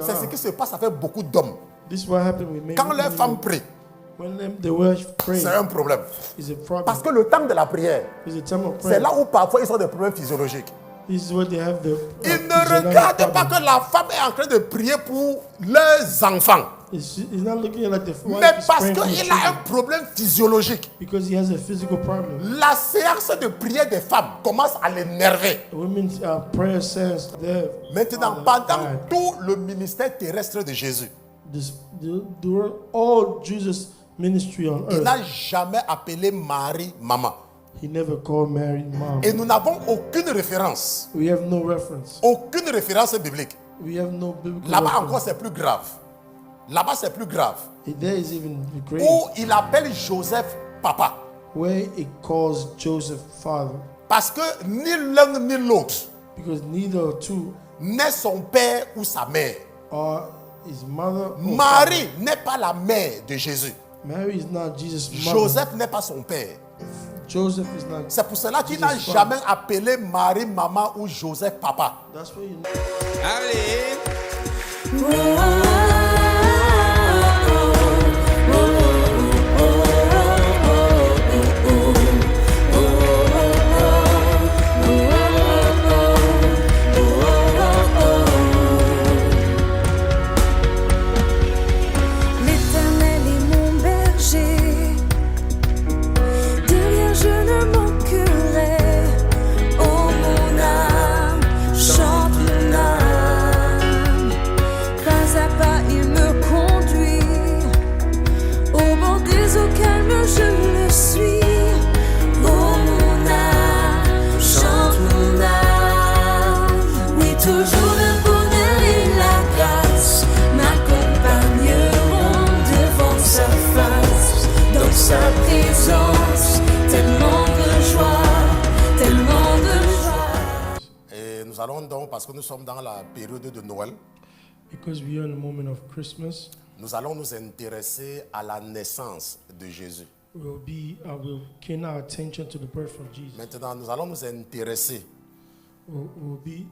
C'est ce qui se passe avec beaucoup d'hommes. This is what happened with many Quand leurs femmes prient, when they were praying, c'est un problème. is a problem. Parce que le temps de la prière, It's a time of c'est prayer. là où parfois ils ont des problèmes physiologiques. This is where they have the. Ils ne regardent pas que la femme est en train de prier pour leurs enfants. He's not looking like the wife Mais is parce praying for the qu'il a un children, problème physiologique. because he has a physical problem. La séance de prière des femmes commence à l'énerver. The women's prayer says there. Maintenant, pendant tout le ministère terrestre de Jésus, During all Jesus' ministry on il earth, n'a jamais appelé Marie maman. he never called Mary mom. Et nous n'avons aucune référence. We have no reference. Aucune référence biblique. We have no biblical Là-bas reference. encore, c'est plus grave. Là-bas, c'est plus grave. And there is even great Où il appelle Joseph papa. where it calls Joseph father, Parce que ni l'un ni l'autre because neither two n'est son père ou sa mère. are his mother. Or Marie n'est pas la mère de Jésus. father. Mary is not Jesus' mother. Joseph n'est pas son père. Joseph is not. C'est pour cela qu'il n'a Jesus' jamais appelé Marie maman ou Joseph papa. That's why you know. Allez. L'Éternel est mon berger, de rien je ne manquerai. Oh mon âme, chante mon âme. Pas à pas il me conduit, au bord des eaux calmes je le suis. Oh mon âme, chante mon âme. Oui, toujours le bonheur et la grâce m'accompagneront devant sa face, dans sa présence, tellement de joie, tellement de joie. Et nous allons donc, parce que nous sommes dans la période de Noël, Because we are in the moment of Christmas, nous allons nous intéresser à la naissance de Jésus. we'll gain our attention to the birth of Jesus. Maintenant, nous allons nous intéresser We'll be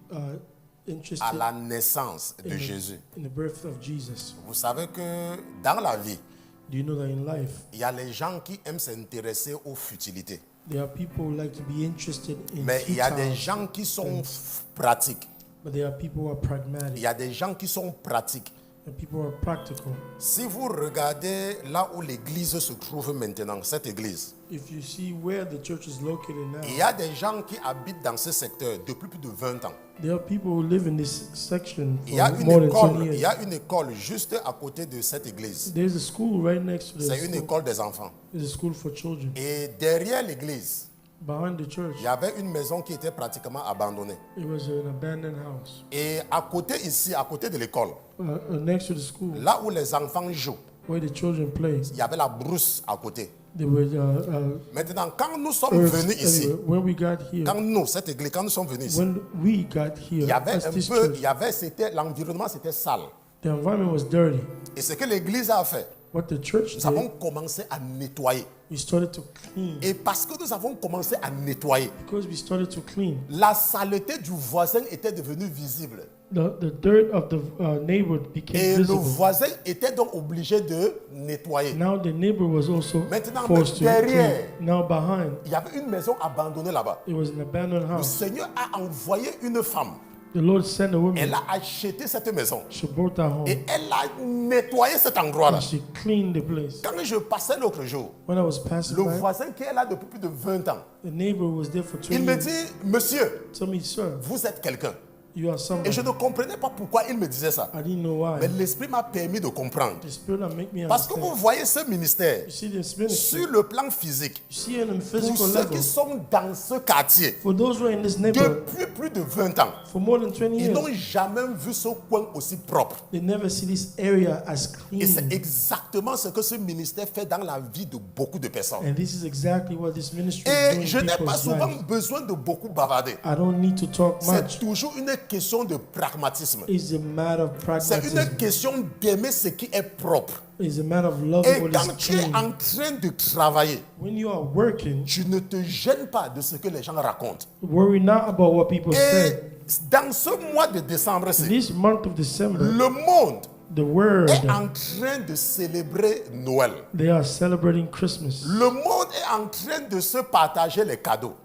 interested à la naissance de in Jésus. the birth of Jesus. Vous savez que dans la vie, Do you know that in life, il y a les gens qui aiment s'intéresser aux futilités. there are people who like to be interested in Mais il y a des futile, gens qui sont pratiques. but there are people who are Il pragmatic, y a des gens qui sont pratiques. and people who are practical. Si vous regardez là où l'église se trouve maintenant, cette église, If you see where the church is located il now, y a des gens qui habitent dans ce secteur depuis plus de 20 ans. there are people who live in this section Il y a for une more than 10 école, il y years. a une école juste à côté de cette église. There's a school right next to the C'est une school. école des enfants. There's a school for children. Et derrière l'église, Behind the church, il y avait une maison qui était pratiquement abandonnée. it was an abandoned house. Et à côté ici, à côté de l'école, Next to the school, là où les enfants jouent, where the children play, il y avait la brousse à côté. there were Maintenant, quand nous sommes earths venus ici, everywhere. When we got here, quand nous, cette église, quand nous sommes venus ici, when we got il here, y avait as un this peu, church, il y avait, c'était, l'environnement c'était sale. the environment was dirty. Et ce que l'église a fait, What the church nous did, avons commencé à nettoyer. we started to clean. Et parce que nous avons commencé à nettoyer, Because we started to clean, la saleté du voisin était devenue visible. the dirt of the neighbor became Et le visible. voisin était donc obligé de nettoyer. Now the neighbor was also Maintenant, forced to derrière, clean. Now behind, il y avait une maison abandonnée là-bas. it was an abandoned Le house. Seigneur a envoyé une femme. The Lord sent a Elle woman. a acheté cette maison. She brought that home. Et elle a nettoyé cet endroit-là. And she cleaned the place. Quand je passais l'autre jour, When I was passing le by, voisin qui est là depuis plus de 20 ans, the neighbor was there for 20 il me years. dit, monsieur, Told me, sir, vous êtes quelqu'un. you are Et somebody. je ne comprenais pas pourquoi il me disait ça. I didn't know why. Mais l'Esprit m'a permis de comprendre. The Spirit will make me Parce que vous understand. voyez ce ministère, You see this ministry. sur le plan physique, You see it on a pour physical ceux level. qui sont dans ce quartier, For those who are in this neighborhood depuis plus de 20 ans, for more than 20 ils n'ont years, jamais vu ce coin aussi propre. they never see this area as Et c'est clean. exactement ce que ce ministère fait dans la vie de beaucoup de personnes. And this is exactly what this ministry is Et doing je in n'ai pas people's souvent lives. besoin de beaucoup bavarder. I don't need to talk C'est much. toujours une question de pragmatisme. It's a matter of C'est une pragmatism. question d'aimer ce qui est propre. It's a matter of Et loving what quand is tu es clean. en train de travailler, When you are working, tu ne te gênes pas de ce que les gens racontent. worry not about what people Et say. dans ce mois de décembre-ci, This month of December, le monde the world, est en train de célébrer Noël. they are celebrating Christmas. Le monde est en train de se partager les cadeaux.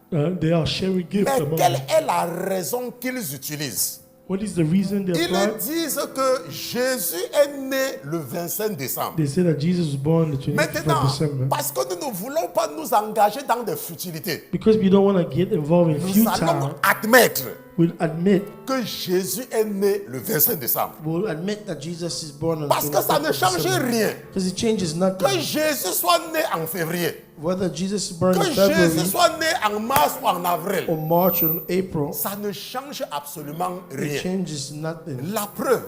They are sharing gifts Mais among quelle them. est la raison qu'ils utilisent? What is the reason they Ils apply? disent que Jésus est né le 25 décembre. They say that Jesus was born the 25th Maintenant, of December. parce que nous ne voulons pas nous engager dans des futilités, Because we don't want to get involved in nous allons futile, admettre we'll admit que Jésus est né le 25 décembre. we'll admit that Jesus is born on the Parce que ça 25th ne of change December. rien. Because it changes Que nothing. Jésus soit né en février, Whether Jesus is born que in Jésus February soit né en mars ou en avril, or March or April, ça ne change absolument it rien. changes nothing. La preuve,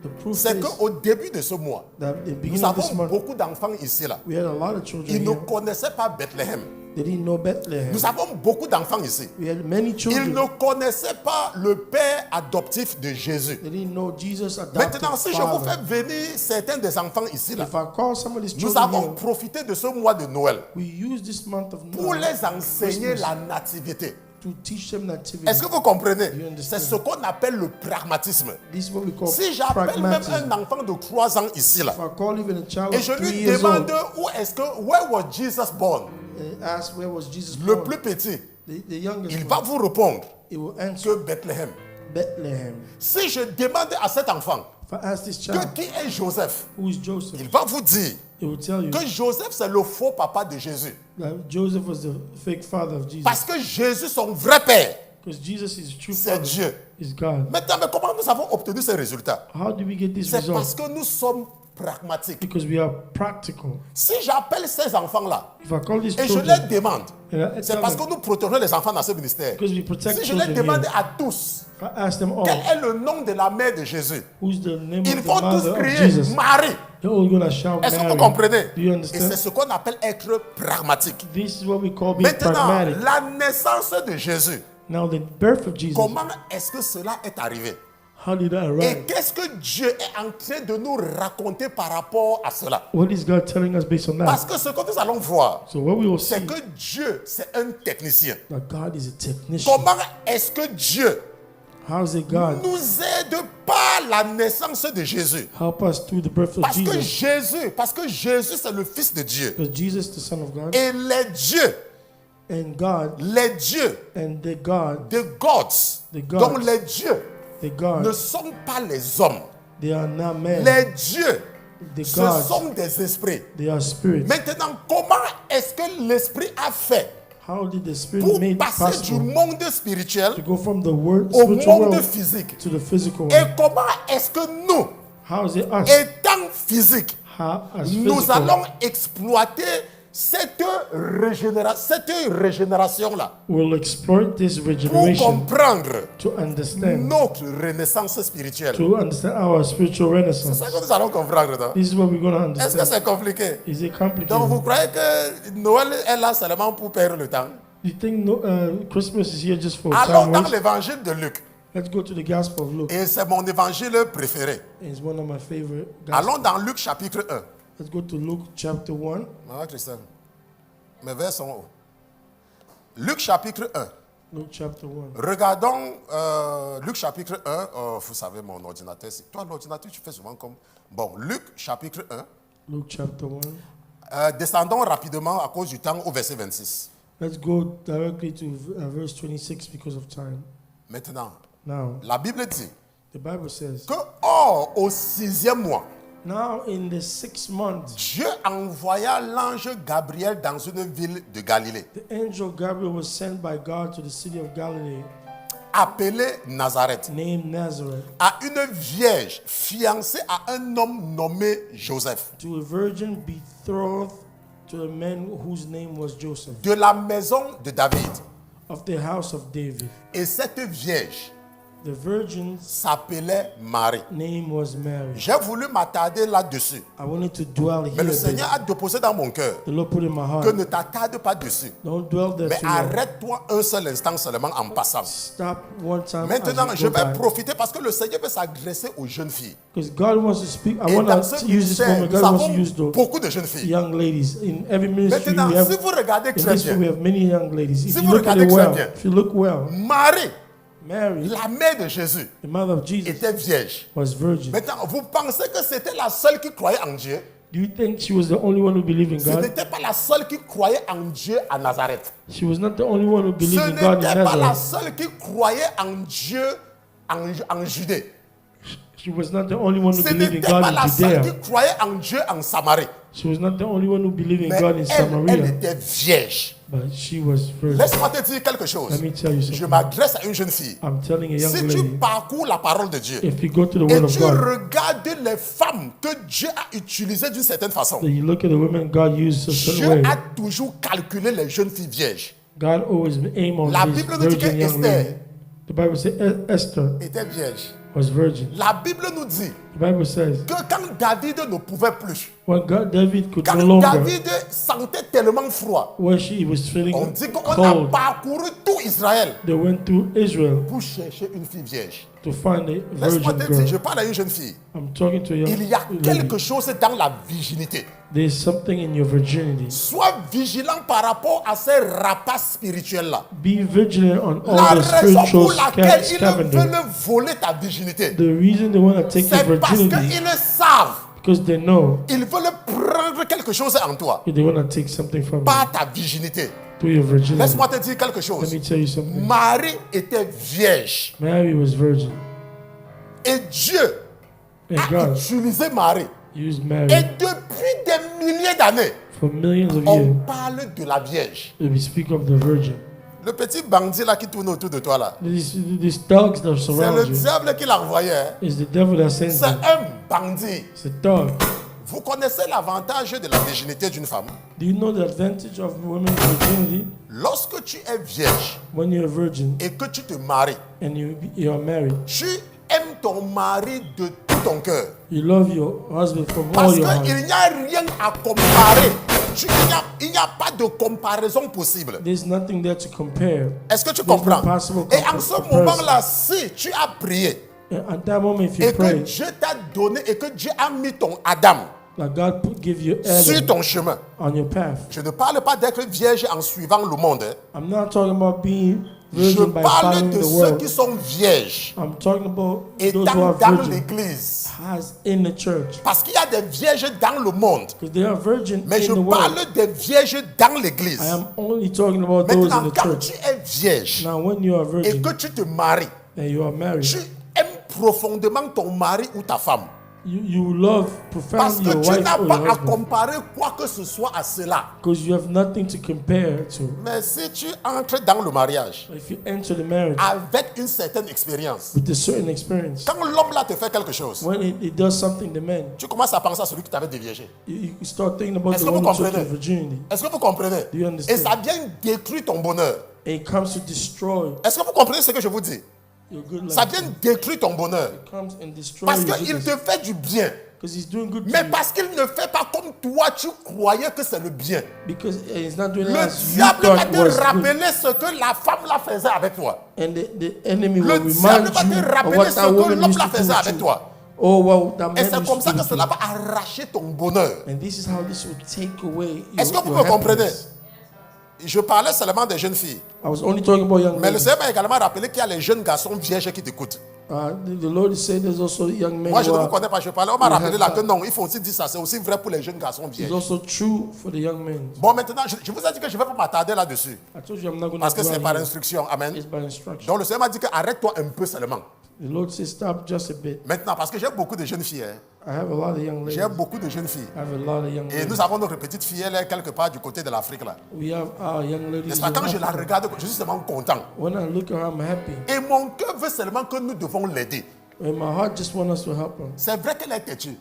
The proof c'est is qu'au début de ce mois, that at the nous beginning of this avons month, beaucoup d'enfants ici là. we had a lot of children Ils ne here. connaissaient pas Bethléem. They didn't know Bethlehem. Nous avons beaucoup d'enfants ici. We had many Ils children. ne connaissaient pas le père adoptif de Jésus. They didn't know Jesus adopted Maintenant, si je vous fais father. venir certains des enfants ici là, If I call some of these nous children avons here, profité de ce mois de Noël we use this month of pour Noel les enseigner Christmas, la nativité. to teach them nativity. Est-ce que vous comprenez? You understand? C'est ce qu'on appelle le pragmatisme. This is what we call Si j'appelle même pragmatism. un enfant de 3 ans ici là, If I call even a child et of je 3 lui years demande old where was Jesus born? and ask where was Jesus Le born, plus petit, the youngest il one, va vous répondre he will answer que Bethléem. Bethlehem. Si je demande à cet enfant If I ask this que child qui est Joseph, who is Joseph, il va vous dire he will tell you que Joseph c'est le faux papa de Jésus. that Joseph was the fake father of Jesus. Parce que Jésus, son vrai père, Because Jesus is true c'est father, Dieu. is God. Maintenant, mais comment nous avons obtenu ces résultats? How do we get these C'est parce results? que nous sommes pragmatiques. Because we are practical. Si j'appelle ces enfants-là If I call these et je children, les demande, and I c'est tell parce them, que nous protégeons les enfants dans ce ministère. because we protect Si je les children demande here, à tous, if I ask them all, quel est le nom de la mère de Jésus? who's the name Ils of the vont tous mother of crier Jesus, Marie. they're all going to shout Est-ce que vous Mary. comprenez? Do you Et c'est understand? ce qu'on appelle être pragmatique. This is what we call being Maintenant, pragmatic. la naissance de Jésus, Now, the birth of Jesus, comment est-ce que cela est arrivé? how did that Et arrive? qu'est-ce que Dieu est en train de nous raconter par rapport à cela? What is God telling us based on Parce that? que ce que nous allons voir, So what we will see c'est que Dieu, c'est un technicien. that God is a technician. Comment est-ce que Dieu How is it God nous aide par la naissance de Jésus? help us through the birth of Parce que Jesus? Jésus, c'est le Fils de Dieu. Because Jesus, the Son of God, Et les dieux, and God, les dieux, and the God, the gods, The gods. donc les dieux the ne God, sont pas les hommes. they are not men. Les dieux, The ce gods, sont des esprits. they are spirits. Maintenant, comment est-ce que l'esprit a fait How did the Spirit pour make passer du possible monde spirituel to go from the word, au spiritual monde world physique? to the physical Et world? comment est-ce que nous, How is it us? étant physiques, How, as nous physical, allons exploiter cette régénération-là will exploit this pour regeneration comprendre to understand, notre renaissance spirituelle? to understand our spiritual C'est renaissance. ça que nous allons comprendre. Non? This is what we're going to Est-ce que understand. c'est compliqué? Is it Donc vous complicated? croyez que Noël est là seulement pour perdre le temps? You think Christmas is here just for Allons time dans waste? l'évangile de Luc. Let's go to the Gospel of Luke. Et c'est mon évangile préféré. It's one of my favorite Gospels. Allons dans Luc chapitre 1. Let's go to Luke chapter 1. Maman Christelle, mes vers sont hauts. Luc chapitre 1. Luke chapter 1. Regardons Luc chapitre 1. Vous savez, mon ordinateur. Toi, l'ordinateur, tu fais souvent comme... Bon, Luc chapitre 1. Luke chapter 1. Descendons rapidement à cause du temps au verset 26. Let's go directly to verse 26 because of time. Maintenant, Now, la Bible dit the Bible says, que, or, au 6e mois, now in the 6th month, Dieu envoya l'ange Gabriel dans une ville de Galilée, the angel Gabriel was sent by God to the city of Galilee, appelée Nazareth, named Nazareth, à une vierge fiancée à un homme nommé Joseph, to a virgin betrothed to a man whose name was Joseph, de la maison de David. of the house of David. Et cette vierge The virgin's s'appelait Marie. name was Mary. J'ai voulu m'attarder là-dessus, I wanted to dwell mais here le a bit. Seigneur a déposé dans mon cœur The Lord put in my que heart. ne t'attarde pas dessus, Don't dwell there mais too long. arrête-toi un seul instant seulement en passant. Stop one time Maintenant, as je you go vais by. profiter parce que le Seigneur veut s'adresser aux jeunes filles. Because God wants to speak. I Et want dans to ce use this ministère, moment. nous God wants to avons use the beaucoup de jeunes filles. young ladies. In every ministry, Maintenant, we si have, vous regardez in très this room, we bien, have many young ladies. If Si you vous look at regardez it très well, bien. if you look well, Marie Mary, la mère de Jésus, the mother of Jesus, était vierge. was virgin. Maintenant, vous pensez que c'était la seule qui croyait en Dieu? Do you think she was the only one who believed in Ce God? n'était pas la seule qui croyait en Dieu à Nazareth. She was not the only one who Ce believed in God in n'était pas la Nazareth. seule qui croyait en Dieu en Judée. She was not the only one who Ce believed in n'était pas God la in seule qui Judea. croyait en Dieu en Samarie. She was not the only one who believed in Mais God in elle Samaria. était vierge. But she was virgin. Laisse-moi te dire quelque chose. Let me tell you Je something. m'adresse à une jeune fille. I'm telling a Si young tu lady, parcours la parole de Dieu if you go to the et Word of tu God, regardes les femmes que Dieu a utilisées d'une certaine façon, then you look at the women God used a certain Dieu way. a toujours calculé les jeunes filles vierges. God always aim on La these Bible nous dit que virgin young Esther ladies. The Bible says Esther était vierge. was virgin. La Bible nous dit The Bible says que quand David ne pouvait plus, when David could no quand longer, David sentait tellement froid, when she was feeling on dit qu'on a cold, parcouru tout Israël they went to Israel pour chercher une fille vierge. to find a Laisse-moi virgin te dire, je girl. parle à une jeune fille. I'm talking to a young Il y a lady. quelque chose dans la virginité. There's something in your virginity. Sois vigilant par rapport à ces rapaces spirituels-là. Be vigilant on La all the raison spiritual pour laquelle ils scavengers. veulent voler ta virginité, The reason they want to take your c'est parce virginity qu'ils savent, because they know ils veulent prendre quelque chose en toi, they want to take something from you pas ta virginité. to your virginity. Laisse-moi te dire quelque Let chose. me tell you something. Marie était vierge Mary was virgin, et Dieu and a God utilisé Marie. used Et Mary depuis des milliers d'années, for millions of on years. parle de la Vierge. We speak of the virgin. Le petit bandit là qui tourne autour de toi là, These dogs that c'est surround le you diable qui l'a envoyé. Hein. is the devil that sends C'est them. un bandit. It's a dog. Vous connaissez l'avantage de la virginité d'une femme? Do you know the advantage of women's virginity? Lorsque tu es vierge When you're a virgin et que tu te maries, and you're married, tu aimes ton mari de tout ton cœur. you love your husband from all Parce your heart. qu'il n'y a rien à comparer. Il n'y a pas de comparaison possible. There's nothing there to compare. Est-ce que tu There's no comprends? possible Et en ce comparison. moment-là, si tu as prié At that moment, if you et que pray, Dieu t'a donné et que Dieu a mis ton Adam that God give you sur Adam ton chemin, on your path. je ne parle pas d'être vierge en suivant le monde. Hein. I'm not talking about being Je virgin by parle following de the ceux world. qui sont vierges I'm talking about those who étant are dans virgin l'église. as in the church. Parce qu'il y a des vierges dans le monde. Because they are virgin Mais je in the parle world. des vierges dans l'église. I am only talking about those in Maintenant, the quand church. tu es vierge Now, when you are et virgin que tu te maries, and you are married, tu aimes profondément ton mari ou ta femme. you love Parce profoundly que your tu wife n'as or pas your à husband. comparer quoi que ce soit à cela. Because you have nothing to compare to. Mais si tu entres dans le mariage If you enter the marriage avec une certaine expérience, with a certain experience, quand l'homme là te fait quelque chose, when it does something to men, tu commences à penser à celui qui t'avait déviégé. you start thinking about Est-ce the que vous one who took comprenez? your virginity. Est-ce que vous comprenez? Do you understand? Et ça vient détruire ton bonheur. And it comes to destroy Est-ce que vous comprenez ce que je vous dis? your good life. Ça vient détruire ton bonheur. It comes and destroys Parce your qu'il goodness. te fait du bien. Because he's doing good to Mais you. parce qu'il ne fait pas comme toi, tu croyais que c'est le bien. Because he's not doing it Le as you diable va thought te was good. rappeler ce que la femme là faisait avec toi. And the enemy Le will diable remind va you te of rappeler what ce that que woman l'homme used là to do faisait with avec you. toi. Oh, what that Et man c'est used comme to ça do que with cela you. va arracher ton bonheur. And this is how this will take away Est-ce que your, vous your me comprenez? happiness. Je parlais seulement des jeunes filles. I was only talking about young Mais le men. Seigneur m'a également rappelé qu'il y a les jeunes garçons vierges qui t'écoutent. The Lord is saying there's also young men Moi, je who ne vous are, connais pas, je parlais. On m'a we rappelé have là that. que non, il faut aussi dire ça. C'est aussi vrai pour les jeunes garçons it's vierges. also true for the young men. Bon, maintenant, je vous ai dit que je ne vais pas m'attarder là-dessus. I told you I'm not going Parce to que go c'est out par here. instruction. Amen. It's by instruction. Donc le Seigneur m'a dit que arrête-toi un peu seulement. The Lord says stop just a bit. Maintenant, parce que j'ai beaucoup de jeunes filles. Hein. I have a lot of young ladies. J'ai beaucoup de jeunes filles. I have a lot of young Et ladies. nous avons notre petite fille, elle est quelque part du côté de l'Afrique là. We have our young ladies. N'est-ce pas? in Quand je la Africa. regarde, je suis seulement content. When I look at her, I'm happy. Et mon cœur veut seulement que nous devons l'aider. And my heart just wants us to help her. C'est vrai qu'elle est têtue.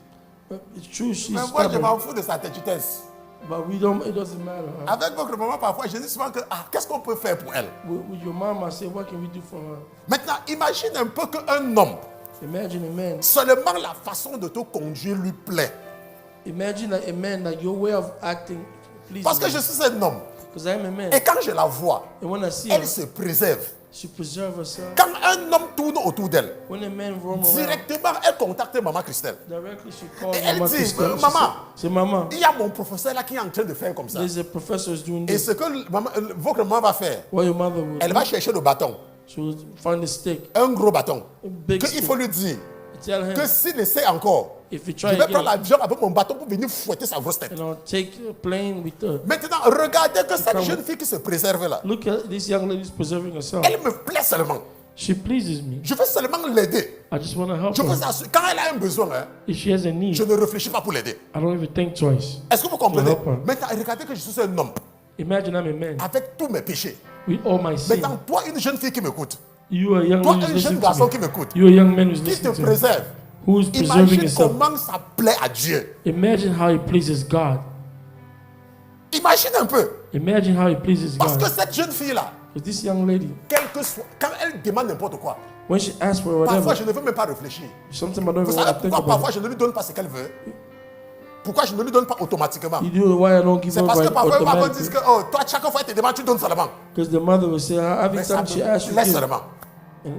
But it's true, she's Mais moi, je stubborn. m'en fous de sa têtutesse. But we don't. It doesn't matter. Avec votre maman, parfois, je dis souvent que qu'est-ce qu'on peut faire pour elle? With your mom, I say, what can we do for her? Maintenant, imagine un peu qu'un homme, Imagine a man. seulement la façon de te conduire lui plaît. Imagine like a man, like your way of acting pleases Parce que me. je suis un homme. Because I'm a man. Et quand je la vois, And when I see her, elle se préserve. she preserves herself. Quand un homme tourne autour d'elle, When a man roam around, directement, elle contacte maman Christelle. directly she calls Et elle Mama dit, Christelle. She Maman. say, Mama, Il y a mon professeur là qui est en train de faire comme ça. there's a professor who's doing Et this. ce que votre maman va faire, What your mother would elle do, va chercher le bâton. She will find a stick, un gros bâton. a big Qu'il stick. faut lui dire Tell him, que s'il essaie encore, if you je try vais prendre again, l'avion avec mon bâton pour venir fouetter sa grosse tête. and I'll take a plane with her. Maintenant, regardez que cette Come. jeune fille qui se préserve là, Look at this young lady's preserving herself. elle me plaît seulement. She pleases me. Je veux seulement l'aider. I just want to help Je veux her. assurer, quand elle a un besoin, hein, If she has a need, je ne réfléchis pas pour l'aider. I don't even think twice. Est-ce que vous comprenez? help her. Maintenant, regardez que je suis un homme Imagine I'm a man avec tous mes péchés. with all my sin. Maintenant, toi, une jeune fille qui m'écoute, You are a young toi, man who's un jeune listening garçon to qui me. m'écoute, You are a young man who's qui te listening to me. préserve. Who's preserving Imagine himself. comment ça plaît à Dieu. Imagine how he pleases God. Imagine un peu. Imagine how he pleases Parce que God. cette jeune fille-là, Because this young lady, quel que soit, quand elle demande n'importe quoi, when she asks for parfois whatever, je ne veux même pas réfléchir. something I don't Vous even savez want to think pourquoi about. parfois je ne lui donne pas ce qu'elle veut? Pourquoi je ne lui donne pas automatiquement? You know why I don't give C'est her parce que right parfois les parents disent automatically? que, oh, toi, chaque fois qu'elle te demande, tu donnes seulement. Because the mother will say, every Mais ça time she asks me you, laisse give. seulement. And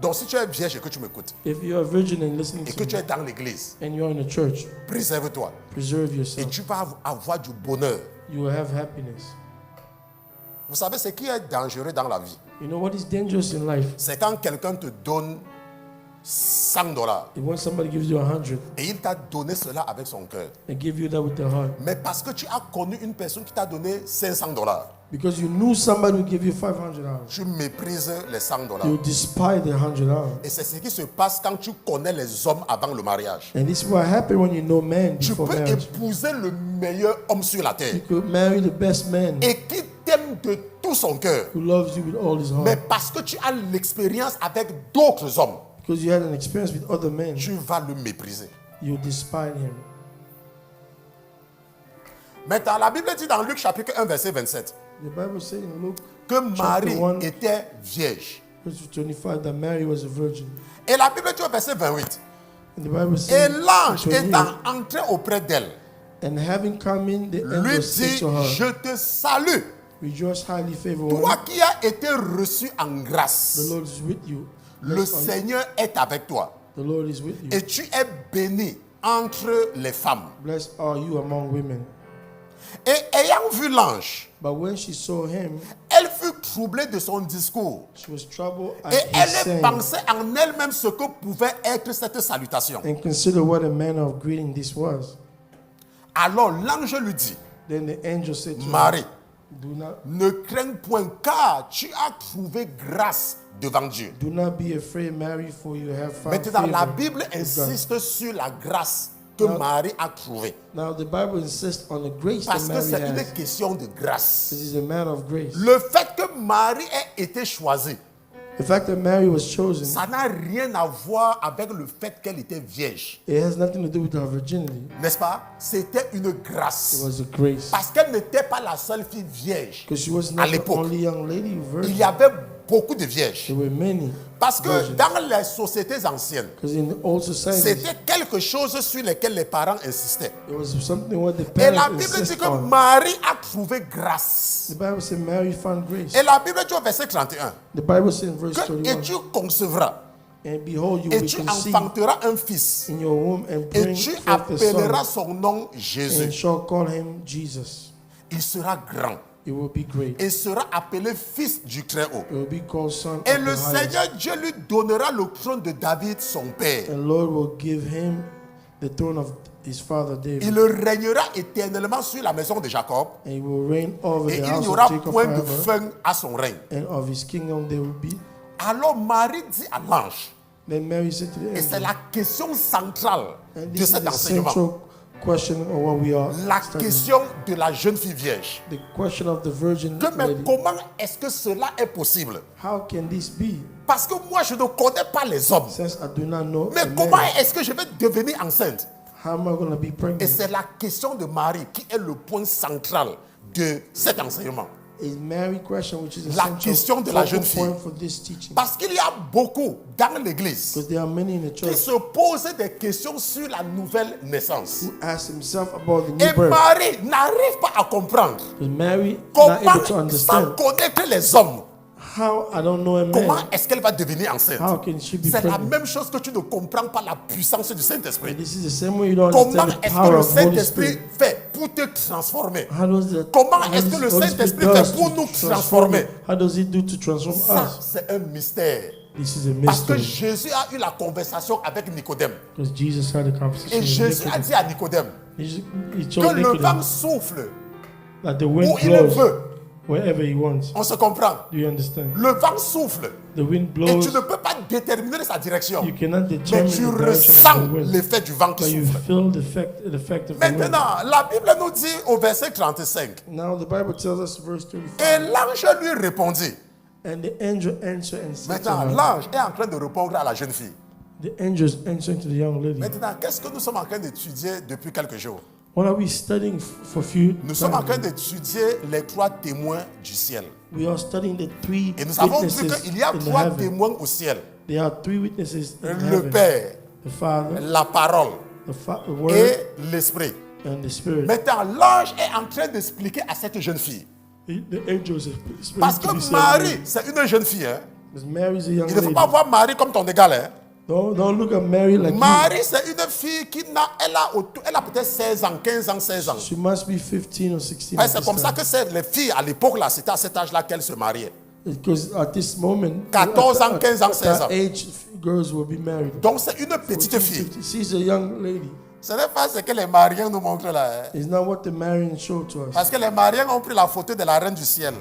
Donc si tu es vierge et que tu m'écoutes, if you're a virgin and listening et to que tu me, es dans l'église, and you're in a church, préserve-toi. preserve Et yourself. tu vas avoir du bonheur. You will have happiness. Vous savez ce qui est dangereux dans la vie? You know what is dangerous in life? C'est quand quelqu'un te donne $100 If when somebody gives you 100 et il t'a donné cela avec son cœur. and give you that with their heart, Mais parce que tu as connu une personne qui t'a donné $500, because you knew somebody would give you $500, tu méprises les $100. you despise the $100. Et c'est ce qui se passe quand tu connais les hommes avant le mariage. And this is what happened when you know man Tu before peux marriage. épouser le meilleur homme sur la terre You could marry the best man et qui t'aime de tout son cœur. who loves you with all his Mais heart. parce que tu as l'expérience avec d'autres hommes, Because you had an experience with other men, tu vas le mépriser. you despise him. Maintenant, la Bible dit dans Luc chapitre 1, verset 27, The Bible says in Luke que Marie 1, était vierge. verse 25 that Mary was a virgin. Et la Bible dit au verset 28, And the Bible et says, l'ange 28, étant entré auprès d'elle, and having come in, the lui angel said dit, to her, je te salue, Rejoice, highly favored toi woman, qui as été reçu en the grâce. Lord is with you. Le Blessed are- Seigneur est avec toi. The Lord is with you. Et tu es bénie entre les femmes. Blessed are you among women. Et ayant vu l'ange, But when she saw him, elle fut troublée de son discours. she was troubled at Et his elle saying, pensait en elle-même ce que pouvait être cette salutation. and consider what a manner of greeting this was. Alors l'ange lui dit, Then the angel said to her, Marie, do ne crains point car tu as trouvé grâce devant Dieu. not be afraid, Mary, for you have found Maintenant, la favor Bible with God. insiste sur la grâce que Marie a trouvée. Now the Bible insists on the grace Parce that que Mary c'est has. une question de grâce. This is a matter of grace. Le fait que Marie ait été choisie, The fact that Mary was chosen, ça n'a rien à voir avec le fait qu'elle était vierge. it has nothing to do with her virginity. N'est-ce pas? C'était une It grâce. was a grace. Parce qu'elle n'était pas la seule fille vierge. Because she was À not the l'époque, only young lady il virgin. y avait beaucoup de vierges. There were many. Parce que virgins. dans les sociétés anciennes, Because in the old society, c'était quelque chose sur lequel les parents insistaient. it was something what the Et la parents Bible dit insist que on. Marie a trouvé grâce. The Bible said Mary found grace. Et la Bible dit au verset 31 The Bible said in verse que et 31, tu concevras and behold, you et will tu conceive enfanteras un fils in your womb and et bring tu forth a son, appelleras son nom and Jésus. shall call him Jesus. Il sera grand It will be great. et sera appelé fils du Très-Haut. It will be called son Et of le the highest. Seigneur Dieu lui donnera le trône de David, son père. And Lord will give him the throne of his father David, Il régnera éternellement sur la maison de Jacob and he will reign over et the il house n'y of aura Jacob point de forever, fin à son règne. and of his kingdom there will be. Alors Marie dit à l'ange, Then Mary said to the et c'est angel, la question centrale and de this is cet the enseignement, central question of what we are la studying. question de la jeune fille vierge. The question of the virgin Que, mais lady. comment est-ce que cela est possible? How can this be? Parce que moi, je ne connais pas les hommes. Since I do not know a Mais man, comment est-ce que je vais devenir enceinte? how am I going to be Et pregnant? c'est la question de Marie qui est le point central de cet enseignement. Is Mary question, which is La essential question de la jeune focal fille. point for this teaching. Parce qu'il y a beaucoup dans l'église Because there are many in the qui church se posent des questions sur la nouvelle naissance. who ask himself about the new Et birth. Marie n'arrive pas à comprendre Because Mary not comment, able to sans understand connaître les hommes, How I don't know a Comment man. est-ce qu'elle va devenir enceinte? How can she be C'est la pregnant? même chose que tu ne comprends pas la puissance du And Saint-Esprit. this is the same way you don't Comment understand the est-ce que power le of Holy Saint-Esprit Spirit. fait pour te transformer? How does the Comment how est-ce does que le Holy Saint-Esprit Spirit fait does pour to nous transform transformer? us? How does He do to transform Ça, us? c'est un mystère. This is a Parce que mystery. Jésus a eu la conversation avec Nicodème. Because Jesus had a conversation Et with Jésus a Nicodemus. dit à Nicodème He que told le vent Nicodemus souffle that the où wind il le blows veut. wherever He wants. On se comprend. Do you understand? Le vent souffle The wind et blows. tu ne peux pas déterminer sa direction. You cannot Mais determine tu the direction ressens of the wind, l'effet du vent qui but you souffle. feel the effect of the wind. Maintenant, la Bible nous dit au verset 35, Now the Bible tells us, verse et 35, l'ange lui répondit. and the angel answered and said to Maintenant, her, l'ange est en train de répondre à la jeune fille. the angel is answering to the young lady. Maintenant, qu'est-ce que nous sommes en train d'étudier depuis quelques jours? What are we studying for few? Nous sommes en train d'étudier les 3 témoins du ciel. We are studying the three Et nous avons vu witnesses qu'il y a in 3 heaven. témoins au ciel. There are 3 witnesses in Le heaven. Père, The Father, la parole the Word, et l'Esprit. and the Spirit. Maintenant, l'ange est en train d'expliquer à cette jeune fille. The angels are Parce supposed to be que saying, Marie, c'est une jeune fille. Hein? because Mary is a young Il ne faut lady. pas voir Marie comme ton égal. Hein? Don't look at Mary like Marie, c'est une fille qui elle a peut-être 16 ans, 15 ans, 16 ans. you. She must be 15 or 16 Ouais, at c'est this comme ça time. que les filles à l'époque, là, c'était à cet âge-là qu'elles se mariaient. Because at this moment, 14 ans, 15 ans, at 16 that ans. age, girls will be married. Donc, c'est une petite 14, fille. 15. She's a young lady. Ce n'est pas ce que les Mariens nous montrent là. Hein? It's not what the Marian showed to us. Parce que les Mariens ont pris la photo de la reine du ciel.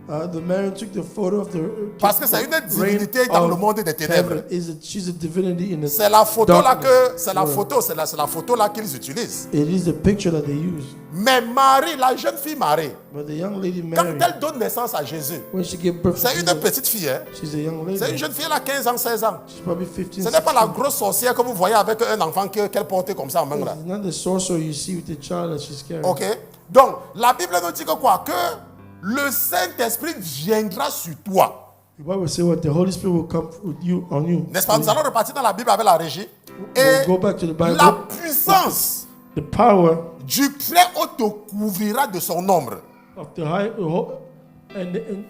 The Marian took the photo of the Parce que c'est une reign divinité dans of le monde des ténèbres. heaven. She's a divinity in the C'est la photo là darkness que, c'est la world. photo, c'est la photo là qu'ils utilisent. It is the picture that they use. Mais Marie, la jeune fille Marie, But the young lady quand Mary, elle donne naissance à Jésus, when she gave birth to c'est une Jesus, petite fille. Hein? she's a young lady. C'est une jeune fille, elle a 15 ans, 16 ans. She's probably 15, Ce n'est pas la 16. grosse sorcière que vous voyez avec un enfant qu'elle portait comme ça en main là. It's not the sorcerer you see with the child that she's carrying. Ok? Donc, la Bible nous dit que quoi? Que le Saint-Esprit viendra sur toi. The Bible says what the Holy Spirit will come with you on you. N'est-ce pas? Nous allons repartir dans la Bible avec la régie. Et We'll go back to the Bible. la puissance The power du Très-Haut te couvrira de son ombre. of the high and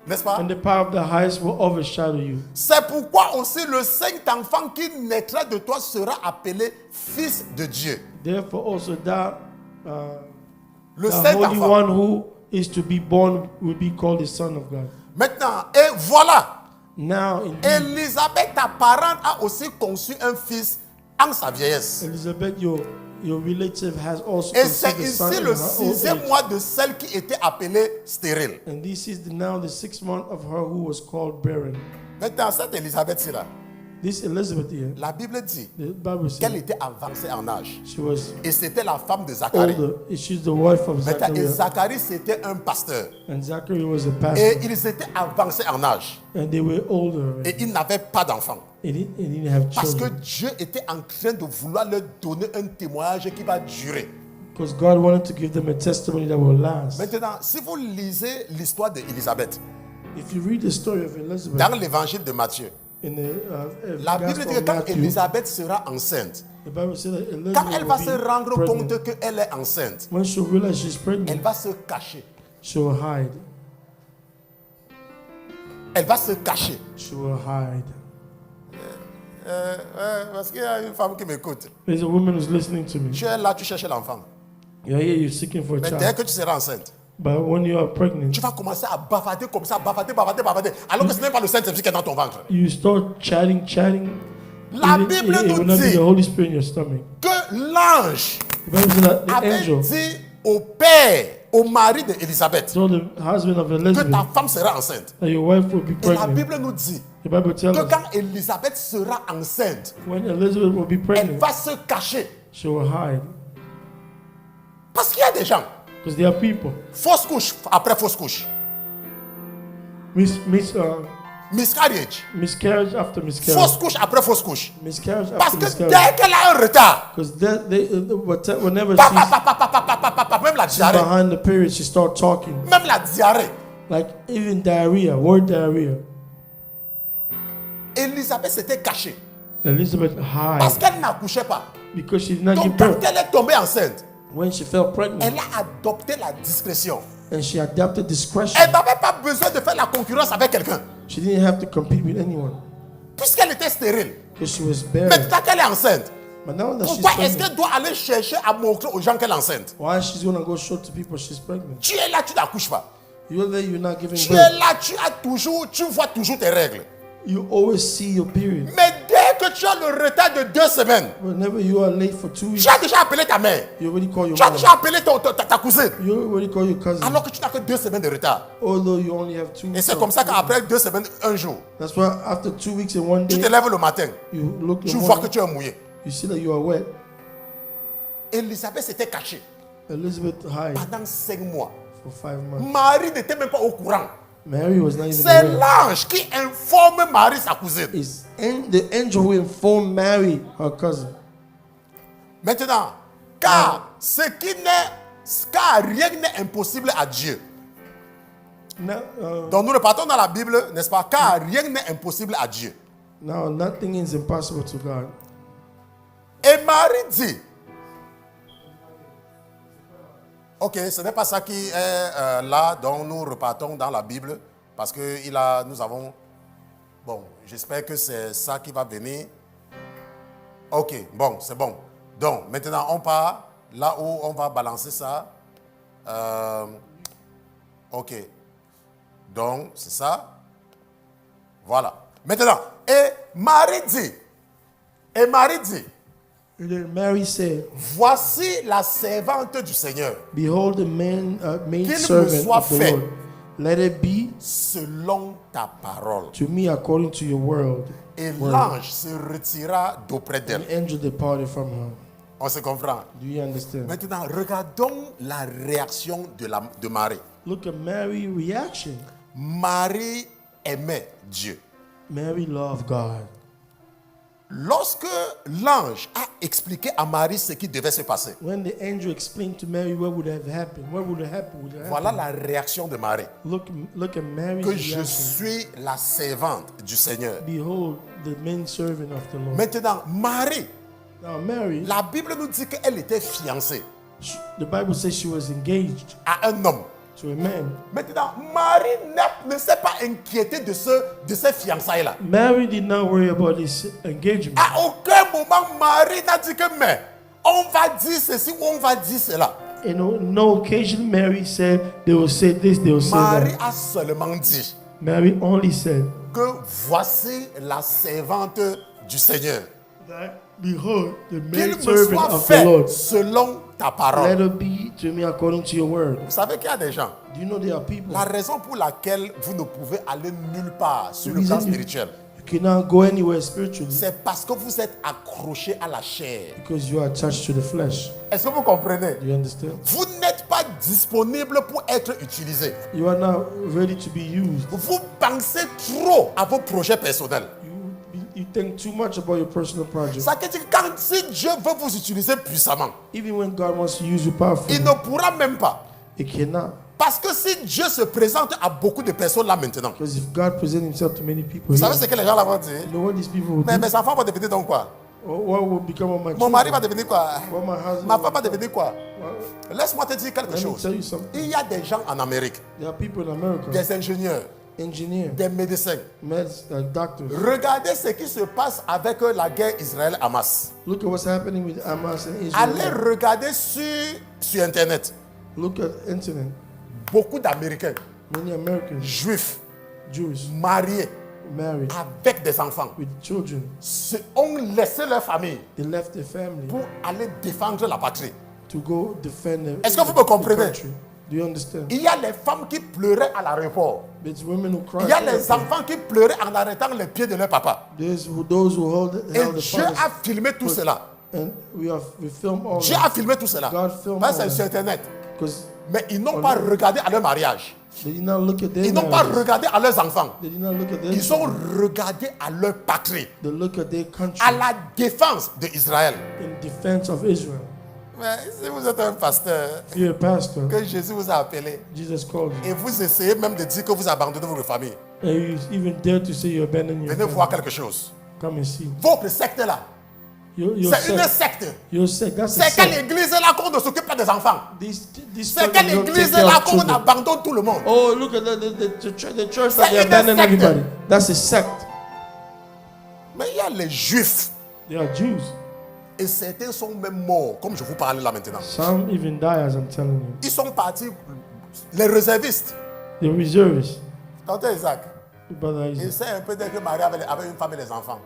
N'est-ce pas? the power of the highest will overshadow you. C'est pourquoi aussi le Saint-Enfant qui naîtra de toi sera appelé Fils de Dieu. Therefore, also that Le the Holy Saint-Enfant. One who is to be born will be called the Son of God. Maintenant, et voilà, Now, indeed, Élisabeth, ta parente, a aussi conçu un fils en sa vieillesse. Elizabeth, your relative, has also Et c'est conceived a son ici in le her old 6e age. mois de celle qui était appelée stérile. And this is now the 6th month of her who was called barren. Maintenant, cette Élisabeth-ci là, This Elizabeth here, la Bible dit the Bible qu'elle says était avancée en âge. she was Et c'était la femme de Zacharie. older. She's the wife of Maintenant, et Zachariah. Zacharie, c'était un pasteur. And Zachary was a Et pastor. ils étaient avancés en âge. And they were older. Et ils n'avaient pas d'enfants. They didn't have Parce que children. Dieu était en train de vouloir leur donner un témoignage qui va durer. Because God wanted to give them a testimony that will last. Maintenant, si vous lisez l'histoire d'Élisabeth If you read the story of Elizabeth dans l'évangile de Matthieu, in the la Bible Gospel dit que of quand Matthew, Élisabeth sera enceinte, the Bible says that Elizabeth quand elle va will se be rendre pregnant. compte qu'elle est enceinte, When she'll realize she's elle pregnant, va se cacher. she will hide. Elle va se cacher. She will hide. Parce qu'il y a une femme qui m'écoute. There's a woman who's listening to me. Tu es là, tu cherches l'enfant. You're here, you're seeking for a Mais dès child. que tu seras enceinte, But when you are pregnant, tu vas commencer à bavarder comme ça, bavarder. Alors que ce n'est pas le Saint-Esprit qui est dans ton ventre. you start chatting. La It Bible will nous not be dit the Holy Spirit in your stomach. que l'ange The Bible says that the avait angel dit au père, au mari d'Élisabeth, told the husband of que Elizabeth ta femme sera enceinte. that your wife will be Et la pregnant. Bible nous dit The Bible tells que us quand Élisabeth sera enceinte, when Elizabeth will be elle pregnant, va se cacher. she will hide. Parce qu'il y a des gens, Because there are people. fausse couche après fausse couche, Miscarriage after fausse miscarriage. couche après fausse couche. Miscarriage Parce after que miscarriage. dès qu'elle a un retard, Because whenever même la she's diarrhée, behind the period, she starts talking. même la diarrhée. Like even diarrhea, word diarrhea. Élisabeth s'était cachée Elizabeth parce hid qu'elle n'accouchait pas. because she did not Donc give quand birth. elle est tombée enceinte, When she fell pregnant, elle a adopté la discrétion. And she adapted discretion. Elle n'avait pas besoin de faire la concurrence avec quelqu'un. She didn't have to compete with anyone Puisqu'elle était stérile. because she was barren. Maintenant qu'elle est enceinte, But now that she's pourquoi est-ce pregnant, qu'elle doit aller chercher à montrer aux gens qu'elle est enceinte? why she's gonna go show to people she's pregnant? Tu es là, tu n'accouches pas. You're there, you're not giving Tu es birth. là, tu vois toujours tes règles. You always see your period. Mais dès que tu as le retard de 2 semaines, Whenever you are late for 2 weeks, tu as déjà appelé ta mère. you already call your Tu as mom. déjà appelé ta cousine. You already call your cousin. Alors que tu n'as que 2 semaines de retard. Although you only have 2 Et weeks. c'est comme ça qu'après 2 semaines, un jour, That's why after 2 weeks and 1 tu te day, lèves le matin, you look tu the vois que morning, tu es mouillé. you see that you are wet. Elisabeth s'était cachée Elizabeth hid pendant 5 mois. for 5 months. Marie n'était même pas au courant. Mary was not even C'est aware. l'ange qui informe Marie, sa cousine. It's the angel who informed Mary, her cousin. Maintenant, car rien n'est impossible à Dieu. Now, Donc nous repartons dans la Bible, n'est-ce pas? Car rien n'est impossible à Dieu. now nothing is impossible to God. Et Marie dit, ok, ce n'est pas ça qui est là, donc nous repartons dans la Bible, parce que nous avons, bon, j'espère que c'est ça qui va venir. Ok, bon, c'est bon. Donc, maintenant, on part là où on va balancer ça. Ok, donc, c'est ça. Voilà. Maintenant, et Marie dit, And then Mary said, voici la servante du Seigneur, "Behold, the maid Qu'il me servant soit of the fait. Lord. Let it be selon ta parole. to me according to your word." Et l'ange se retira d'auprès The d'elle. angel departed from her. On se comprend. Do you understand? Maintenant, regardons la réaction de Marie. Look at Mary's reaction. Marie aimait Dieu. Mary loved God. Lorsque l'ange a expliqué à Marie ce qui devait se passer, When the angel explained to Mary what would have happened, what would have happened, voilà la réaction de Marie. Look at Mary's Que je reaction. suis la servante du Seigneur. Behold, the maid servant of the Lord. Maintenant, Marie, Now Mary, la Bible nous dit qu'elle était fiancée the Bible says she was engaged à un homme. to a man. Maintenant, Marie ne s'est pas inquiétée de ces fiançailles-là. Mary did not worry about this engagement. À aucun moment, Marie n'a dit que, mais on va dire ceci ou on va dire cela. You know, no occasion Mary said they will say this, they will say Marie that. a seulement dit Mary only said que voici la servante du Seigneur. that, behold, the Qu'il maid me servant soit of the fait Lord. selon ta Let parole. it be to me according to your word. Vous savez qu'il y a des gens, Do you know there are people la raison pour laquelle vous ne pouvez aller nulle part sur The le plan reason you- spirituel, you cannot go anywhere spiritually c'est parce que vous êtes accroché à la chair. because you are attached to the flesh. Est-ce que vous comprenez? Do you understand? Vous n'êtes pas disponible pour être utilisé. You are not ready to be used. Vous pensez trop à vos projets personnels. You think too much about your personal project. Ça veut dire que quand si Dieu veut vous utiliser puissamment, Even when God wants to use you powerfully, il ne pourra même pas. He cannot. Parce que si Dieu se présente à beaucoup de personnes là maintenant, Because if God presents Himself to many people, vous savez here, ce que les gens là vont dire? you know what these people will Mais do? mes enfants vont devenir donc quoi? What will become of my Mon mari va children? devenir quoi? What my husband Ma will femme va become? devenir quoi? Well, Laisse-moi te dire quelque let me chose. tell you something. Il y a des gens en Amérique, There are people in America, des ingénieurs, engineers, des médecins. doctors. Regardez ce qui se passe avec la guerre Israël-Hamas. Look at what's happening with Hamas and Allez Israel. regarder sur Internet. Look at internet. Beaucoup d'Américains, Many Americans, juifs, Jews, mariés, married avec des enfants, with children, ont laissé leur famille they left their family pour aller défendre la patrie. to go defend them. Est-ce que vous me comprenez? Do you understand? Il y a les femmes qui pleuraient à l'aéroport. It's women who cry. Il y a les enfants qui pleuraient en arrêtant les pieds de leur papa. Those who held Et the Dieu fathers. a filmé tout cela. And we film all Dieu a filmé tout cela. God filmed Parce que all c'est that. sur Internet. Because Mais ils n'ont pas regardé à leur mariage. they did not look at their Ils n'ont pas marriages. regardé à leurs enfants. They did not look at their Ils ont children. regardé à leur patrie, They look at their country à la défense d'Israël. in defense of Israel. Mais si vous êtes un pasteur If you're a pastor, que Jésus vous a appelé Jesus called you, et vous essayez même de dire que vous abandonnez votre famille, and you even dare to say you abandon your venez voir family, quelque chose. come and see. Votre secte là, C'est une secte. Your sect, that's a C'est quelle sect. église là qu'on ne s'occupe pas des enfants? This C'est church quelle does not take église care là of qu'on children. abandonne tout le monde? Oh, look at the church that C'est they une abandon secte. everybody. That's a sect. Mais il y a les juifs. They are Jews. Et certains sont même morts, comme je vous parle là maintenant. Some even die, as I'm telling you. Ils sont partis, les réservistes. The reservists. Tonton Isaac, Brother Isaac. essaie un peu d'être marié avec une femme et les enfants.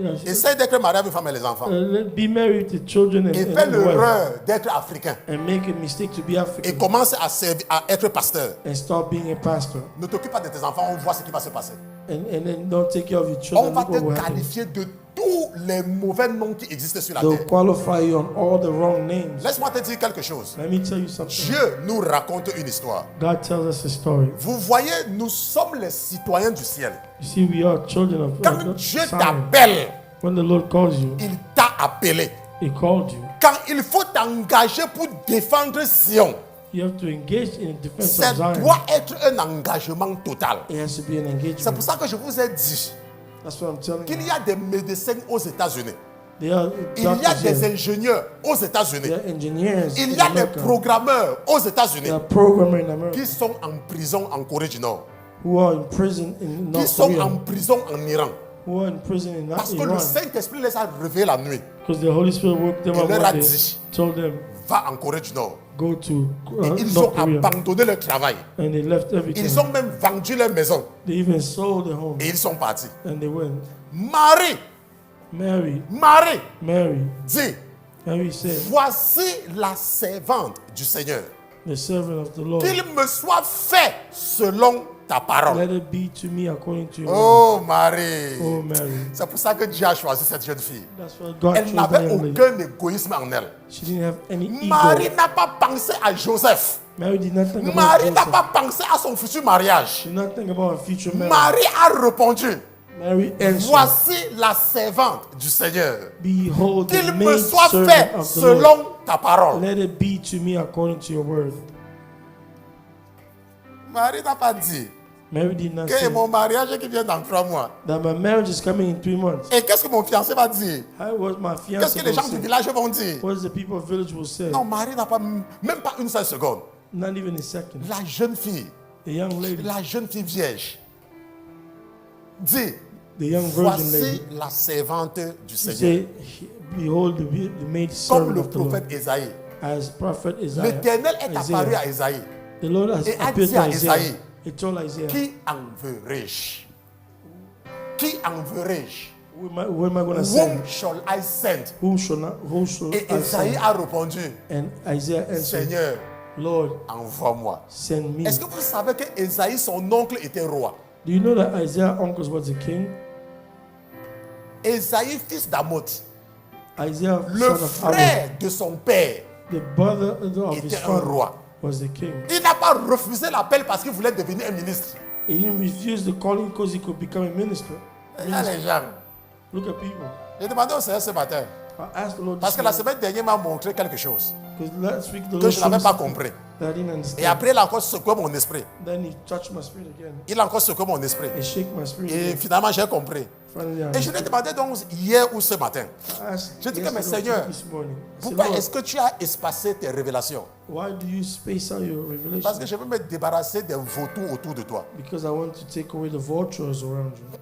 Yeah, Essaie d'être marié avec une femme et les enfants. be married to children Et and fais wife. l'erreur d'être africain. And make a mistake to be Et African commence à, à être pasteur. and start being a pastor. Ne t'occupe pas de tes enfants, on voit ce qui va se passer. And then don't take care of your On children. va Look what te will happen. qualifier de tous les mauvais noms qui existent sur la They'll terre. qualify you on all the wrong names. Laisse-moi te dire quelque chose. Let me tell you something. Dieu nous raconte une histoire. God tells us a story. Vous voyez, nous sommes les citoyens du ciel. You see, we are children of Quand God. Dieu Zion. t'appelle, When the Lord calls you, il t'a appelé. He called you. Quand il faut t'engager pour défendre Sion, You have to engage in the defense ça of Zion. doit être un engagement total. It has to be an C'est engagement. pour ça que je vous ai dit That's what I'm telling qu'il you. y a des médecins aux États-Unis. There are Il y a doctors des here. ingénieurs aux États-Unis. There are engineers Il in y a des America. programmeurs aux États-Unis There are programmers in America qui sont en prison en Corée du Nord, who are in prison in qui North sont Korea, en prison en Iran. who are in prison in Parce que Iran, le Saint-Esprit les a réveillés la nuit. because the Holy Spirit woke them Il up leur one a day, dit, told them, va en Corée du Nord. go to Et ils ont North Korea, abandonné leur travail. and they left everything. Ils ont même vendu leur maison. They even sold their home, Et ils sont partis. and they went. Marie, Mary, dit, Mary said, voici la servante du Seigneur. the servant of the Lord, Qu'il me soit fait selon ta parole. let it be to me according to your word. Oh Marie. Oh Mary, C'est pour ça que Dieu a choisi cette jeune fille. that's why God Elle chose n'avait that young lady. aucun égoïsme en elle. She didn't have any ego. Marie n'a pas pensé à Joseph. Mary did not think about Marie n'a Joseph. pas pensé à son futur mariage. She did not think about her future marriage. Marie a répondu, Mary answered, voici la servante du Seigneur. behold, the Qu'il me maid soit servant fait of the Lord. selon ta parole. Let it be to me according to your word. Marie n'a pas dit Mary did not que say mon mariage qui vient dans 3 mois. that my marriage is coming in 3 months. Et qu'est-ce que mon fiancé va dire? How was my Qu'est-ce fiancé que les gens going du to say? village vont dire? What does the people of village will say? Non, Marie n'a pas, même pas une seule seconde. Not even a second. La jeune fille, The young lady, la jeune fille vierge, dit, the young virgin voici lady, la servante du she Seigneur. said, behold, the maid Comme servant le of the Lord. prophète Esaïe. As prophet Isaiah, L'Éternel est apparu Isaiah. à Esaïe. The Lord has Et a appeared dit to à Isaiah. Isaïe, He told Isaiah, Qui enverrai-je? Qui enverrai-je? who am I going to Whom send? shall I send? Who shall Et I Esaïe send? a répondu, And Isaiah answered, Seigneur, Lord, envoie-moi. send me. Est-ce que vous savez que Esaïe, son oncle, était roi? Do you know that Isaiah's uncle was a king? Esaïe, fils d'Amoth, Isaiah, le son of Amos, frère de son père, the brother of his était un father, roi. was the king. Il n'a pas refusé l'appel parce qu'il voulait devenir un ministre. He didn't refuse the calling because he could become a minister. Il y a les gens. Look at people. J'ai demandé au Seigneur ce matin, I asked the Lord parce que this la morning, semaine dernière m'a montré quelque chose because last week the que Lord je showed n'avais me pas something compris. that I didn't Et understand. après, il a encore secoué mon esprit. Then he touched my spirit again. Il a encore secoué mon esprit. He shook my spirit Et again. finalement, j'ai compris. Finally, I Et je lui ai demandé donc hier ou ce matin, asked je dis que, mais yesterday Seigneur, this morning, I said, pourquoi Lord, est-ce que tu as espacé tes révélations? why do you space out your Parce revelation? que je veux me débarrasser des vautours autour de toi. Because I want to take away the vultures around you.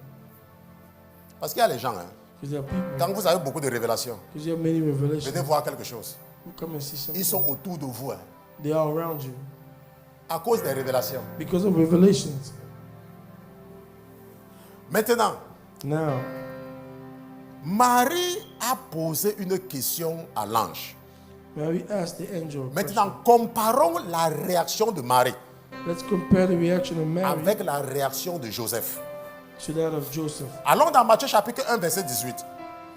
Parce qu'il y a les gens, hein, Because there are people, quand vous avez beaucoup de révélations, because you have many revelations. venez voir quelque chose. Who come and see something. Ils sont autour de vous, hein, They are around you à cause des révélations. because of revelations. Maintenant, Now, Marie a posé une question à l'ange. Mary asked the angel. a Maintenant, comparons la réaction de Marie question. Let's compare the reaction of Mary avec la réaction de Joseph. to that of Joseph. Allons dans Matthieu chapitre 1, verset 18.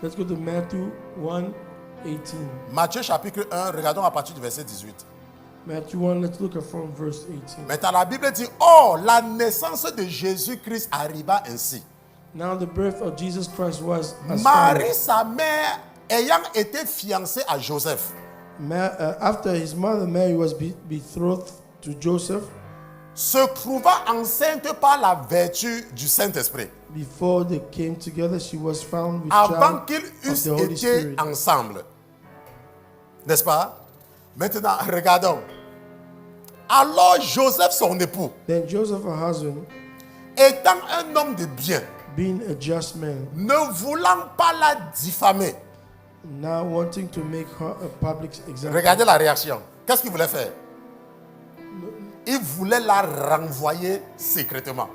Let's go to Matthew 1:18. Matthieu chapitre 1, regardons à partir du verset 18. Matthew 1, let's look at from verse 18. Maintenant, la Bible dit, oh, la naissance de Jésus-Christ arriva ainsi. Now the birth of Jesus Christ was as Marie, follows. sa mère, ayant été fiancée à Joseph, After his mother Mary was betrothed to Joseph, se trouva enceinte par la vertu du Saint-Esprit. Before they came together, she was found with Avant child qu'ils of eussent the Holy été Spirit. ensemble. N'est-ce pas? Maintenant, regardons. Alors Joseph, son époux, Then Joseph, her husband, étant un homme de bien, being a just man, ne voulant pas la diffamer, now wanting to make her a public example. regardez la réaction. Qu'est-ce qu'il voulait faire? Il voulait la renvoyer secrètement.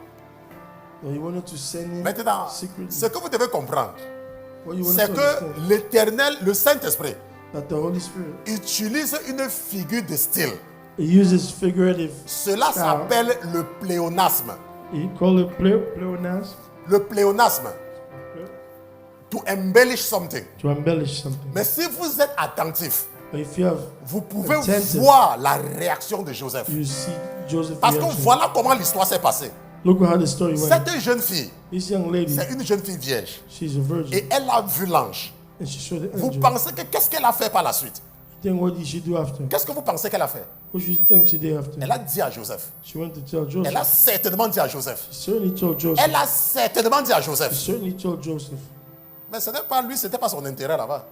So he wanted to send him Maintenant, secretly. ce que vous devez comprendre, What you want c'est to que understand, l'Éternel, le Saint-Esprit, that the Holy Spirit, utilise une figure de style. he uses figurative. Cela s'appelle le pléonasme. He called it pleonasm, Le pléonasme, to embellish something. to embellish something. Mais si vous êtes attentif, But if you have, vous pouvez attentive, voir la réaction de Joseph. you see Joseph Parce que reaction. voilà comment l'histoire s'est passée. Look at how the story went. Cette jeune fille, This young lady, c'est une jeune fille vierge. she's a virgin, Et elle a vu l'ange. and she saw the Vous angel. pensez que qu'est-ce qu'elle a fait par la suite? Then what did she do after? Qu'est-ce que vous pensez qu'elle a fait? What do you think she did after? Elle a dit à Joseph. She went to tell Joseph. Elle a certainement dit à Joseph. She certainly told Joseph. Elle a certainement dit à She Joseph. certainly told Joseph. Mais ce n'est pas lui, ce n'était pas son intérêt là-bas.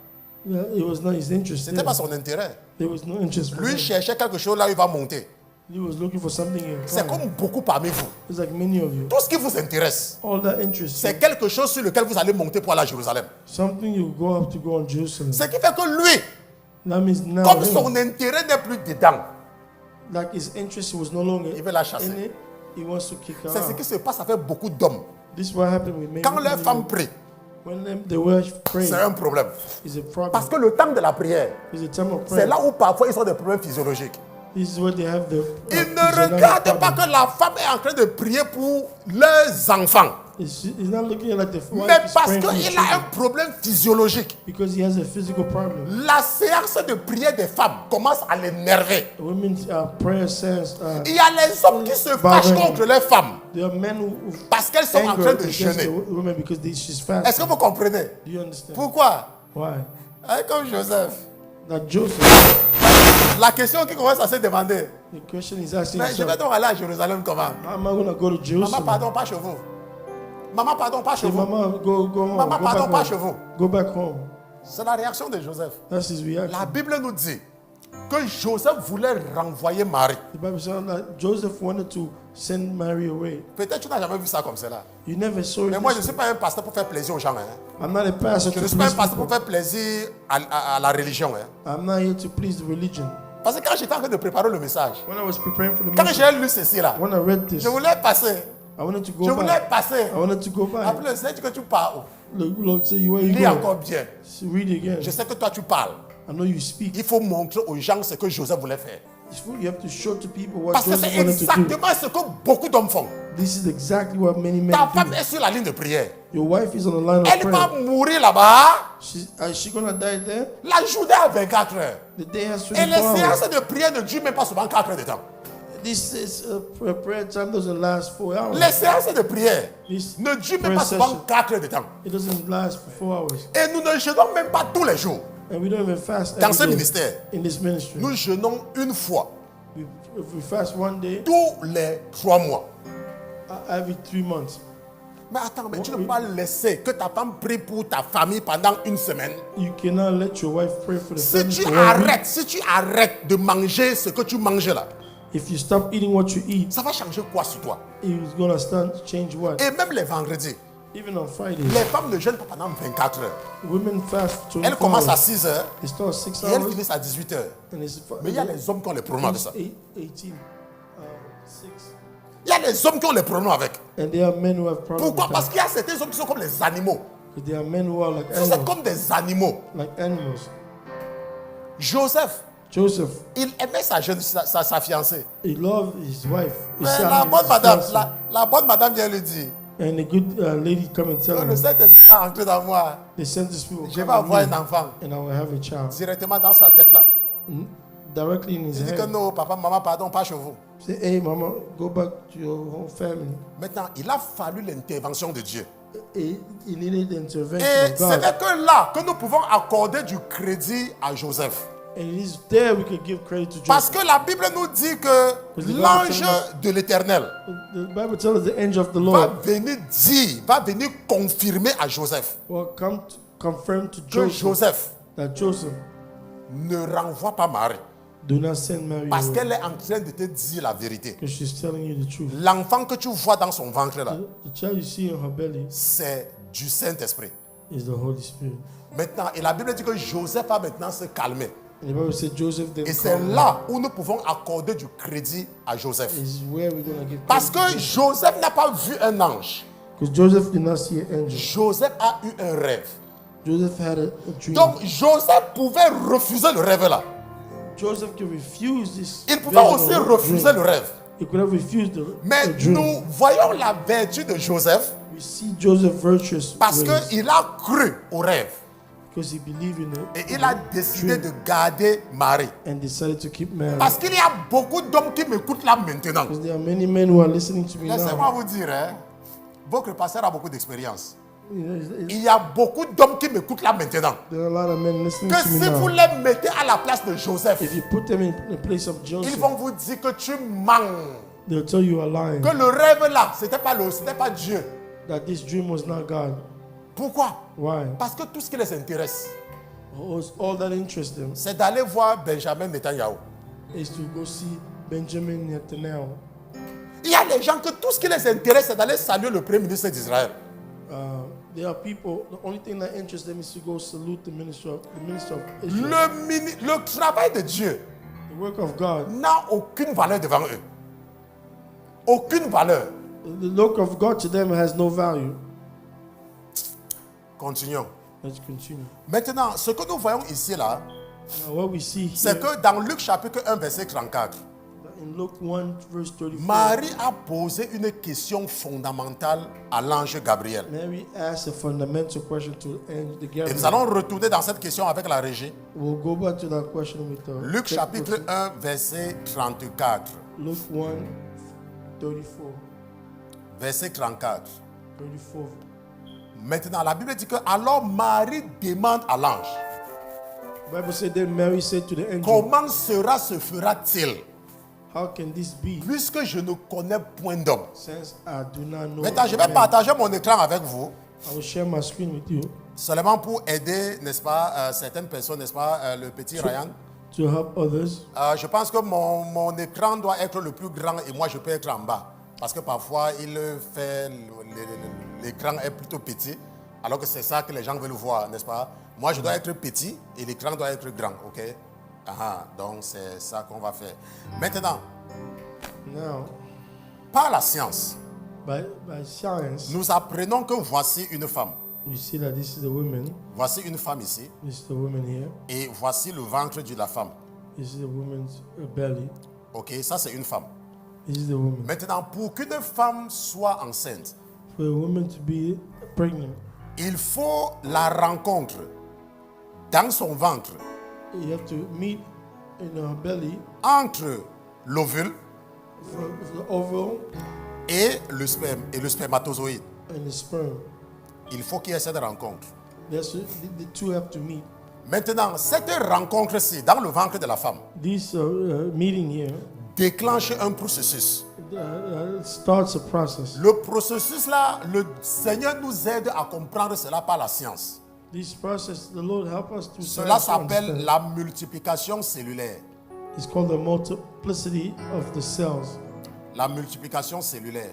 Yeah, it was not his interest. Ce n'était pas son intérêt. There was no interest for Lui him. cherchait quelque chose là où il va monter. He was looking for something in C'est pride. comme beaucoup parmi vous. It's like many of you. Tout ce qui vous intéresse, All that interest, c'est quelque chose sur lequel vous allez monter pour aller à Jérusalem. something you go up to go on Jerusalem. Ce qui fait que lui, That means now, comme him, son intérêt n'est plus dedans, like his interest was no longer il veut la chasser. in it, he wants to kick her C'est ce out. qui se passe avec beaucoup d'hommes. This is what happened with many. Quand leurs many femmes men. prient, When they were praying, c'est un problème. is a problem. Parce que le temps de la prière, It's a time of c'est prayer. là où parfois ils ont des problèmes physiologiques. This is where they have the. Ils ne physiological regardent pas problem. que la femme est en train de prier pour leurs enfants. He's not looking at like the wife Mais is parce praying for his qu'il a un children, problème physiologique. because he has a physical problem. La séance de prière des femmes commence à l'énerver. Women's prayer says Il y a les hommes qui se fâchent contre les femmes there are men who parce qu'elles sont en anger train de against jeûner. the women because she's Est-ce fasting. que vous comprenez? Do you understand? Pourquoi? Why? Hein, comme Joseph. That Joseph. La question qui commence à se demander, The question is asking mais je vais himself, donc aller à Jérusalem comment? how am I going to go to Maman, Jerusalem? pardon, pas chez vous. Maman, pardon, pas chez Say, vous. Mama, go home. Maman, Go pardon, pas back chez home. vous. Go back home. C'est la réaction de Joseph. That's his reaction. La Bible nous dit que Joseph voulait renvoyer Marie. The Bible says that Joseph wanted to send Mary away. Peut-être tu n'as jamais vu ça comme cela. You never saw it. Mais moi, je ne this suis way. pas un pasteur pour faire plaisir aux gens. Hein. I'm not a pastor Je to ne suis pas un please pasteur pour people. faire plaisir à la religion. Hein. I'm not here to please the religion. Parce que quand j'étais en train de préparer le message, When I was preparing for the quand message, j'ai lu ceci là, when I read this, je voulais passer. I wanted to Je go voulais back. passer. I wanted to go back. Après le Seigneur dit que tu parles. The Lord said, where you Lis go? encore bien. So read it again. Je sais que toi tu parles. I know you speak. Il faut montrer aux gens ce que Joseph voulait faire. You have to show to people what Parce que Joseph c'est wanted to do. exactement ce que beaucoup d'hommes font. This is exactly what many men Ta do. femme est sur la ligne de prière. Your wife is on the line of Elle va prayer. mourir là-bas. Is she gonna die there? La journée a 24 heures. The day has Et les 24 hours. séances de prière ne durent même pas souvent 4 heures de temps. This is a prayer time doesn't last 4 hours. Les séances de prière This ne durent même prayer pas souvent session, 4 heures de temps. it doesn't last for 4 hours. Et nous ne jeûnons même pas tous les jours. And we don't even fast Dans ce every day ministère, in this ministry. nous jeûnons une fois If we fast one day tous les 3 mois. every 3 months. Mais attends, mais tu ne peux pas laisser que ta femme prie pour ta famille pendant une semaine. You cannot let your wife pray for the Si family tu for 1 week. arrêtes, si tu arrêtes de manger ce que tu manges là, If you stop eating what you eat, ça va changer quoi sur toi? it's gonna start change what? Et même les vendredis, Even on Fridays, les femmes ne jeûnent pas pendant 24 heures. women fast for Elles 24 commencent à hours. 6 heures They start 6 et elles hours finissent à 18 heures. and it's Mais il y a les hommes qui ont les problèmes avec ça. 18, 6. Il y a les hommes qui ont les problèmes avec. And there are men who have problems Pourquoi? with Parce that. qu'il y a certains hommes qui sont comme les animaux. But there are men who are like Vous êtes animals. comme des animaux. Like animals. Joseph, Joseph, il aimait sa fiancée. he loved his wife. His Mais son, la bonne his madame, fiancé. la bonne madame vient lui dire, And the good lady come and tell oh, le him, Saint-Esprit est entré dans moi. the Saint Spirit will Je vais come in avoir me un enfant. and I will have a child. Directement dans sa tête là. Directly in his Il dit que head. non, papa, maman, pardon, pas chez vous. Say, hey mama, go back to your whole family. Maintenant, il a fallu l'intervention de Dieu. He needed the intervention Et of ce God. n'est que là que nous pouvons accorder du crédit à Joseph. And it is there we could give credit to Parce Joseph. que la Bible nous dit que l'ange de l'Éternel The Bible tells us the angel of the va Lord venir dire, va venir confirmer à Joseph will come to confirm to que Joseph Joseph that Joseph ne renvoie pas Marie. do not send Mary Parce away, qu'elle est en train de te dire la vérité. because she's telling you the truth. L'enfant que tu vois dans son ventre là, The child you see in her belly c'est du Saint-Esprit. is the Holy Spirit. Maintenant, et la Bible dit que Joseph va maintenant se calmer. And the Bible said Joseph Et then c'est là où nous pouvons accorder du crédit à Joseph. is where we're going to give Parce credit que to Joseph n'a pas vu un ange. because Joseph did not see an angel. Joseph a eu un rêve. Joseph had a dream. Donc Joseph pouvait refuser le rêve là. Joseph can refuse this. Il pouvait vision aussi or refuser dream. le rêve. He could have refused Mais the dream. nous voyons la vertu de Joseph We see Joseph virtuous parce ways qu'il a cru au rêve. because he believed in it Et il a décidé de garder Marie. and decided to keep Mary. Parce qu'il y a beaucoup d'hommes qui m'écoutent là maintenant. Because there are many men who are listening to me Laissez-moi now. vous dire, hein, votre pasteur a beaucoup d'expérience. You know, Il y a beaucoup d'hommes qui m'écoutent là maintenant. there are a lot of men listening Que to me si vous now. les mettez à la place de Joseph, If you put them in the place of ils Joseph, vont vous dire que tu mens. they'll tell you a lie, Que le rêve là, c'était pas Dieu. that this dream was not God. Pourquoi? Why? Parce que tout ce qui les intéresse, All that interests them c'est d'aller voir Benjamin Netanyahu. is to go see Benjamin Netanyahu. Il y a des gens que tout ce qui les intéresse, c'est d'aller saluer le premier ministre d'Israël. There are people, the only thing that interests them is to go salute the minister of Israel. Le travail de Dieu The work of God. n'a aucune valeur devant eux. Aucune valeur. The work of God to them has no value. Continuons. Let's continue. Maintenant, ce que nous voyons ici là, Now, what we see c'est here que dans Luc chapitre 1 verset 34, in Luke 1 verse 34, Marie a posé une question fondamentale à l'ange Gabriel. Mary asked a fundamental question to angel the Et Gabriel. nous allons retourner dans cette question avec la régie. We'll go back to that question with the Luc chapitre 1 verset 34. Luke 1 34. Verset 34. 34. Maintenant, la Bible dit que alors Marie demande à l'ange, The Bible said then Mary said to the angel, comment se fera-t-il, how can this be puisque je ne connais point d'homme? since I do not know? Maintenant, je vais man?" partager mon écran avec vous, I will share my screen with you seulement pour aider, n'est-ce pas, certaines personnes, n'est-ce pas, le petit Ryan. to help others. Je pense que mon écran doit être le plus grand et moi je peux être en bas. Parce que parfois, l'écran est plutôt petit, alors que c'est ça que les gens veulent voir, n'est-ce pas? Moi, je dois être petit et l'écran doit être grand, ok? Donc, c'est ça qu'on va faire. Maintenant, Now, par la science, by science, nous apprenons que voici une femme. we see that this is the woman. Voici une femme ici This is the woman here. et voici le ventre de la femme. This is the woman's belly. Ok, ça c'est une femme. This is the woman. Maintenant, pour qu'une femme soit enceinte, For a woman to be pregnant, il faut la rencontre dans son ventre you have to meet in her belly entre l'ovule for the ovule et le sperme et le spermatozoïde. and the sperm. Il faut qu'il y ait cette rencontre. The two have to meet. Maintenant, cette rencontre-ci dans le ventre de la femme This meeting here déclenche un processus. starts a process. Le processus-là, le Seigneur nous aide à comprendre cela par la science. This process, the Lord help us to Cela science to s'appelle understand. la multiplication cellulaire. It's called the multiplicity of the cells. La multiplication cellulaire.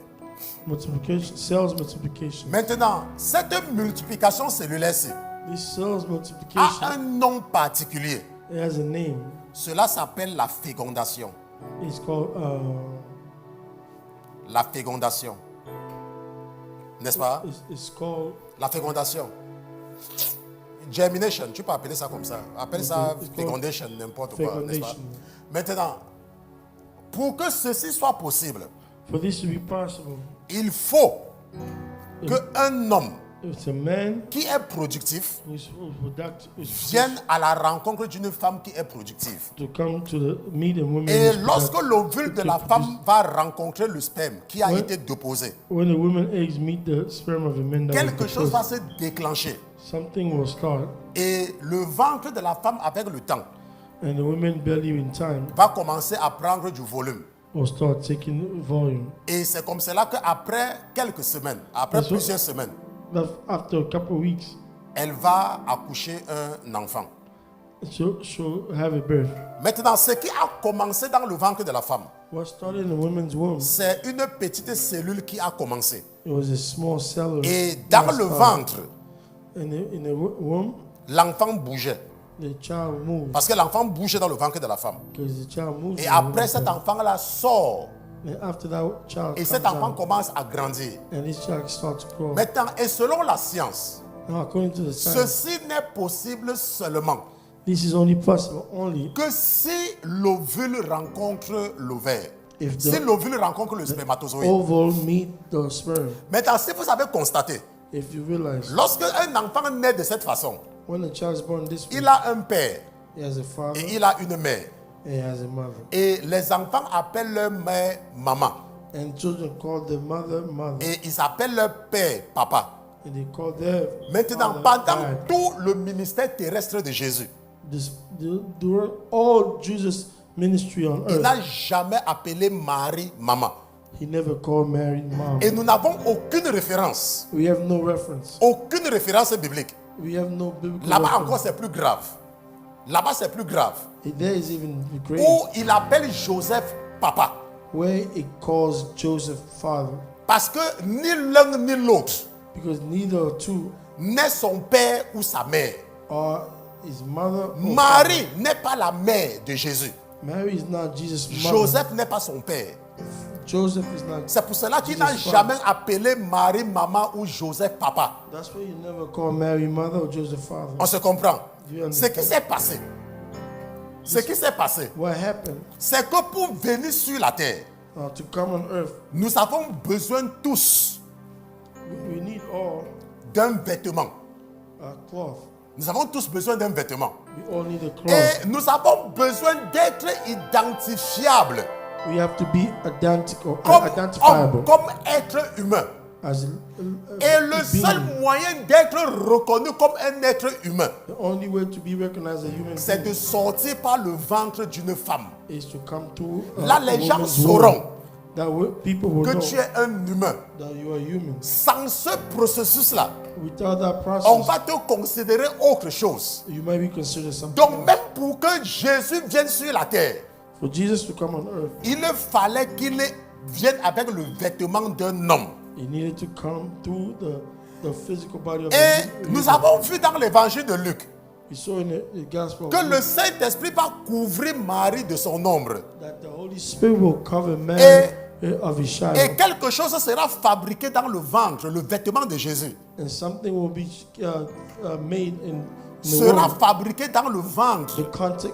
Multiplication, cells multiplication. Maintenant, cette multiplication cellulaire-ci This cells a multiplication, un nom particulier. it has a name. Cela s'appelle la fécondation. It's called La fécondation. N'est-ce pas? it's called La fécondation. Germination, tu peux appeler ça comme ça. Appelle ça It's called fécondation, n'importe quoi, n'est-ce pas? fecundation. Maintenant, pour que ceci soit possible, For this to be possible, il faut qu'un homme it's a man qui est productif who's productive vienne à la rencontre d'une femme qui est productive. to come to the meet a woman. Et who's lorsque productive. l'ovule de la femme va rencontrer le sperme qui a Ouais. été déposé, When the woman eggs meet the sperm of a man, that quelque was chose va deposed, se déclencher. something will start, Et le ventre de la femme, avec le temps, And the women belly in time va commencer à prendre du volume. will start taking volume. Et c'est comme cela qu'après quelques semaines, après Yes, sir. plusieurs semaines, That after a couple of weeks, elle va accoucher un enfant. she'll have a birth. Maintenant, ce qui a commencé dans le ventre de la femme, What started in the woman's womb, c'est une petite cellule qui a commencé. it was a small cell. Et dans le ventre, in the womb, l'enfant bougeait. the child moves. Parce que l'enfant bougeait dans le ventre de la femme. Because the child moves. Et in the après, womb. cet enfant-là sort. And after that child Et cet comes enfant out, commence à grandir. and this child starts to grow. Maintenant, et selon la science, Now, according to the science, ceci n'est possible seulement this is only possible only que si l'ovule rencontre l'ovaire. if Si the l'ovule rencontre le spermatozoïde. oval meet the sperm. Maintenant, si vous avez constaté, If you realize, lorsque un enfant naît de cette façon, when a child is born this way, il a un père he has a father et il a une mère. and he has a mother. Et les enfants appellent leur mère maman. And children call their mother mother, Et ils appellent leur père papa. and they call their Maintenant, father pendant dad. tout le ministère terrestre de Jésus, During all Jesus' ministry on il earth, n'a jamais appelé Marie maman. he never called Mary mom. Et nous n'avons aucune référence, We have no reference. aucune référence biblique. We have no biblical Là-bas reference. encore, c'est plus grave. Là-bas, c'est plus grave. And there is even great Où il appelle Joseph papa. where it calls Joseph father, Parce que ni l'un ni l'autre because neither two n'est son père ou sa mère. are his mother. or Marie n'est pas la mère de Jésus. father. Mary is not Jesus' mother. Joseph n'est pas son père. Joseph is not. C'est pour cela qu'il n'a Jesus' jamais appelé Marie maman ou Joseph papa. That's why you never call Mary mother or Joseph father. On se comprend. Do you Ce qui understand? s'est passé, What happened c'est que pour venir sur la terre, to come on earth, nous avons besoin tous we need all d'un vêtement. cloth. Nous avons tous besoin d'un vêtement. We all need a cloth. Et nous avons besoin d'être identifiables We have to be identical, comme identifiable homme, comme être humain. as Et le being. seul moyen d'être reconnu comme un être humain, The only way to be recognized as a human c'est being de sortir par le ventre d'une femme. is to come to Là, a les gens woman's sauront womb. That way, people will que know tu es un humain. that you are human. Sans ce processus-là, Without that process, on va te considérer autre chose. you might be considered something Donc else. même pour que Jésus vienne sur la terre, For Jesus to come on earth, il fallait qu'il vienne avec le vêtement d'un homme. he needed to come through the physical body of Et a nous human. avons vu dans l'évangile de Luc We saw in the Gospel of que Luke le Saint-Esprit va couvrir Marie de son ombre. that the Holy Spirit will cover Mary of his shadow, Et quelque chose sera fabriqué dans le ventre, le vêtement de Jésus. and something will be made in the Sera womb. fabriqué dans le ventre.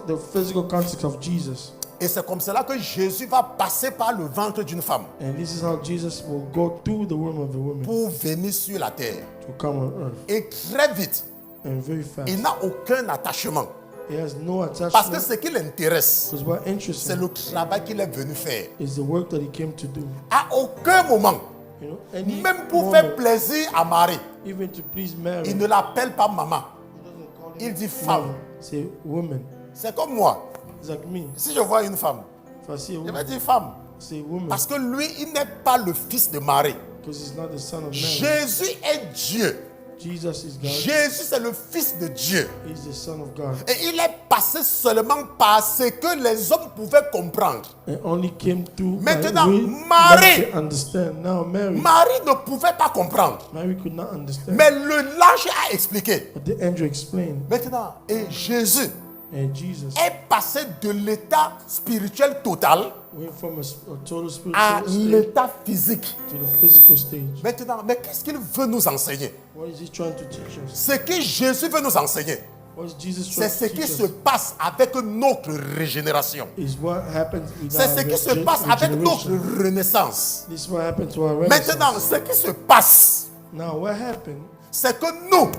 The physical context of Jesus. Et c'est comme cela que Jésus va passer par le ventre d'une femme And this is how Jesus will go through the womb of a woman pour venir sur la terre. to come on earth. Et très vite, And very fast. il n'a aucun attachement. He has no Parce que attachment. ce qui l'intéresse, Because what interests c'est him le travail qu'il est venu faire. is the work that he came to do. À aucun moment, You know, any même pour moment, faire plaisir à Marie, even to please Mary, il ne l'appelle pas maman. he doesn't call Il him dit femme. mother. Say woman. C'est comme moi. It's like me. Si je vois une femme, If I see a je vais woman, dire femme. say woman. Parce que lui, il n'est pas le fils de Marie. Because he's not the son of Mary. Jésus est Dieu. Jesus is God. Jésus, c'est le fils de Dieu. He's the son of God. Et il est passé seulement par ce que les hommes pouvaient comprendre. And only came through Maintenant, by Marie. way to understand. Now Mary, Marie ne pouvait pas comprendre. Mary could not understand. Mais le l'ange a expliqué. But the angel explained. Maintenant, et Jésus And Jesus est passé de l'état spirituel total went from a total à spiritual state l'état physique. to the physical stage. Maintenant, mais qu'est-ce qu'il veut nous enseigner? What is he trying to teach us? Ce que Jésus veut nous enseigner, What is Jesus c'est trying ce to qui teach se us? passe avec notre régénération. Is what happens with C'est our ce qui se passe avec notre regeneration. renaissance. This is what happened to our Maintenant, renaissance. ce qui se passe, Now what happened c'est que nous,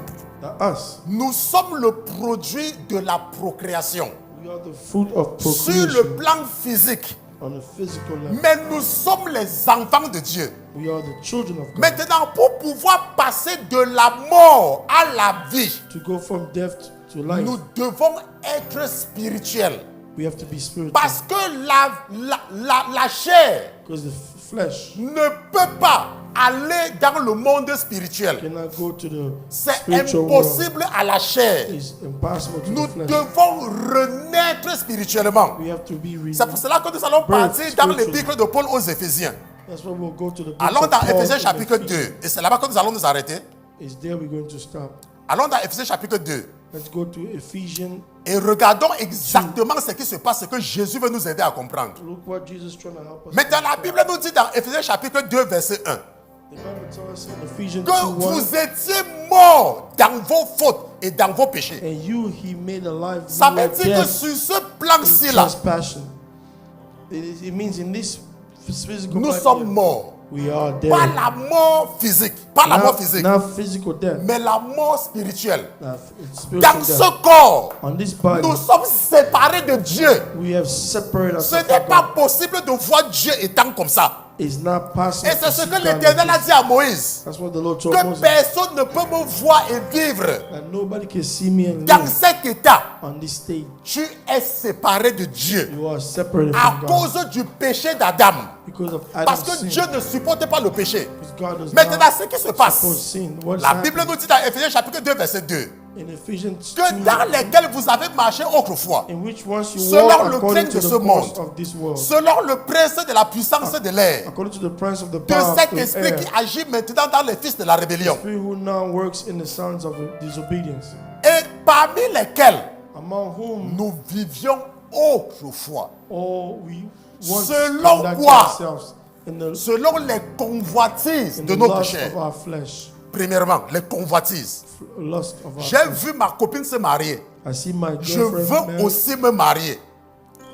that us, nous sommes le produit de la procréation. we are the fruit of Sur le procreation plan physique, on a physical level. mais nous sommes les enfants de Dieu. We are the children of God. Maintenant, pour pouvoir passer de la mort à la vie, To go from death to life. nous devons être spirituels. We have to be spiritual. Parce que la chair Because the flesh ne peut pas aller dans le monde spirituel. cannot go to the C'est spiritual world. impossible à la chair. It's impossible to Nous the flesh. devons renaître spirituellement. We have to be renewed. C'est pour cela que nous allons partir dans l'épître de Paul aux Éphésiens. That's why we'll go to the book Allons of dans Paul Éphésiens in chapitre Ephesians. 2. Et c'est là-bas que nous allons nous arrêter. It's there we're going to stop. Allons dans Éphésiens chapitre 2. Let's go to Ephesians. Et regardons exactement ce qui se passe, ce que Jésus veut nous aider à comprendre. Look what Jesus is trying to help us. Maintenant, la Bible nous dit dans Éphésiens chapitre 2, verset 1, The Bible tells us in Ephesians que 2:1, vous étiez morts dans vos fautes et dans vos péchés. and you he made alive. Ça You veut were dire que dead sur ce in plan-ci là, trespass. It means in this physical nous body, sommes morts. we are dead. Pas la mort physique, pas la mort physique, Not physical death. mais la mort spirituelle. It's spiritual Dans death. ce corps, On this body, nous sommes séparés de Dieu. we have separated Ce ourselves n'est from pas God. possible de voir Dieu étant comme ça. It's not possible. Et c'est to ce see que God l'Éternel like a this. dit à Moïse. That's what the Lord told Que Moses. personne ne peut me voir et vivre That nobody can see me and dans live cet état. on this stage. Tu es séparé de Dieu You are separated à from God cause du péché d'Adam. because of Parce Adam's que sin. Dieu ne supporte pas le péché. Because God does Maintenant, not ce qui se support passe, sin. What's la Bible happening nous dit dans Éphésiens chapitre 2, verset 2, in Ephesians que 2, dans lesquels vous avez marché autrefois, in which once you selon walk le according règne to de the ce monde, course of this world, selon le prince de la puissance de l'air, according to the prince of the de power of cet the esprit air, qui agit maintenant dans les fils de la rébellion, spirit who now works in the sons of disobedience, et parmi lesquels among whom nous vivions autrefois, all we once Selon conducted quoi? ourselves in the, selon les convoitises in de the notre lust chair. of our flesh, Premièrement, les convoitises. lust of our J'ai flesh. vu ma copine se marier. I see my Je girlfriend veux married. aussi me marier.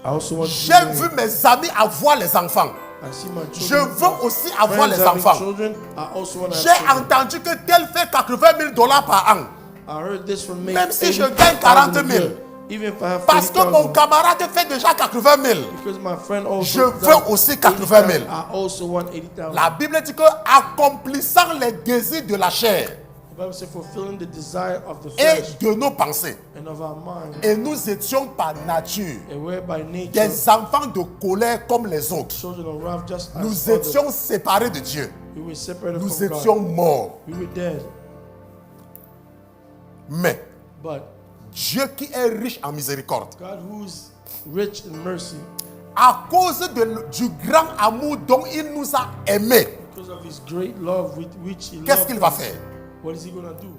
I also want to be J'ai married. vu mes amis avoir les enfants. I see my Je children. veux aussi avoir friends les having enfants. children. I also want to J'ai have children. entendu que tel fait 80 000 $ par an. I heard this from me. Même si je gagne 40 000. Even if I have Parce que mon 40,000. camarade fait déjà 80 000. Because my friend also Je veux aussi 80 000. I also want 80,000. La Bible dit que accomplissant les désirs de la chair The Bible says fulfilling the desire of the et flesh de nos pensées. and of our mind. Et nous étions par nature And where by nature des enfants de colère comme les autres. children of wrath just as Nous others. étions séparés de Dieu. We were separated Nous from étions God. morts. We were dead. Mais But Dieu qui est riche en miséricorde, God who's rich in mercy, à cause du grand amour dont il nous a aimés, because of his great love with which he qu'est-ce loved qu'il va us, faire? what is he going to do?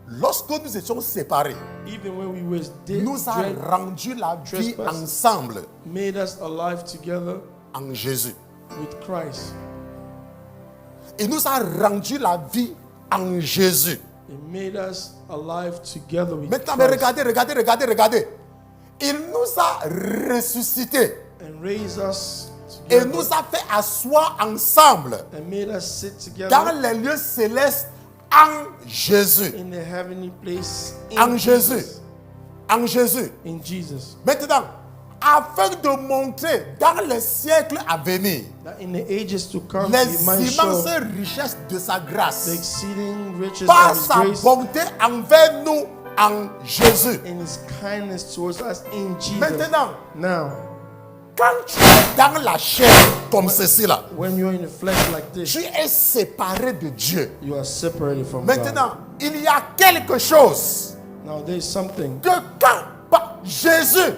Lorsque nous étions séparés, Even when we were dead, nous a rendu la vie trespass. ensemble made us alive together en Jésus. with Christ. Il nous a rendu la vie en Jésus. It made us alive together with Maintenant, mais Christ regardez. Il nous a ressuscités and raised us et together nous a fait asseoir ensemble and made us sit together dans les lieux célestes en Jésus. in the heavenly place En in Jésus. Jesus. En Jésus. In Jesus. Maintenant, afin de montrer dans les siècles à venir That in the ages to come, les he might show immenses richesses de sa the grâce exceeding riches par of his sa grace bonté envers nous en Jésus. and his kindness towards us in Jesus. Maintenant, Now, quand tu es dans la chair comme ceci là, when you're in the flesh like this, tu es séparé de Dieu. you are separated from God. Maintenant, il y a quelque chose Now, there's something. que quand Jésus,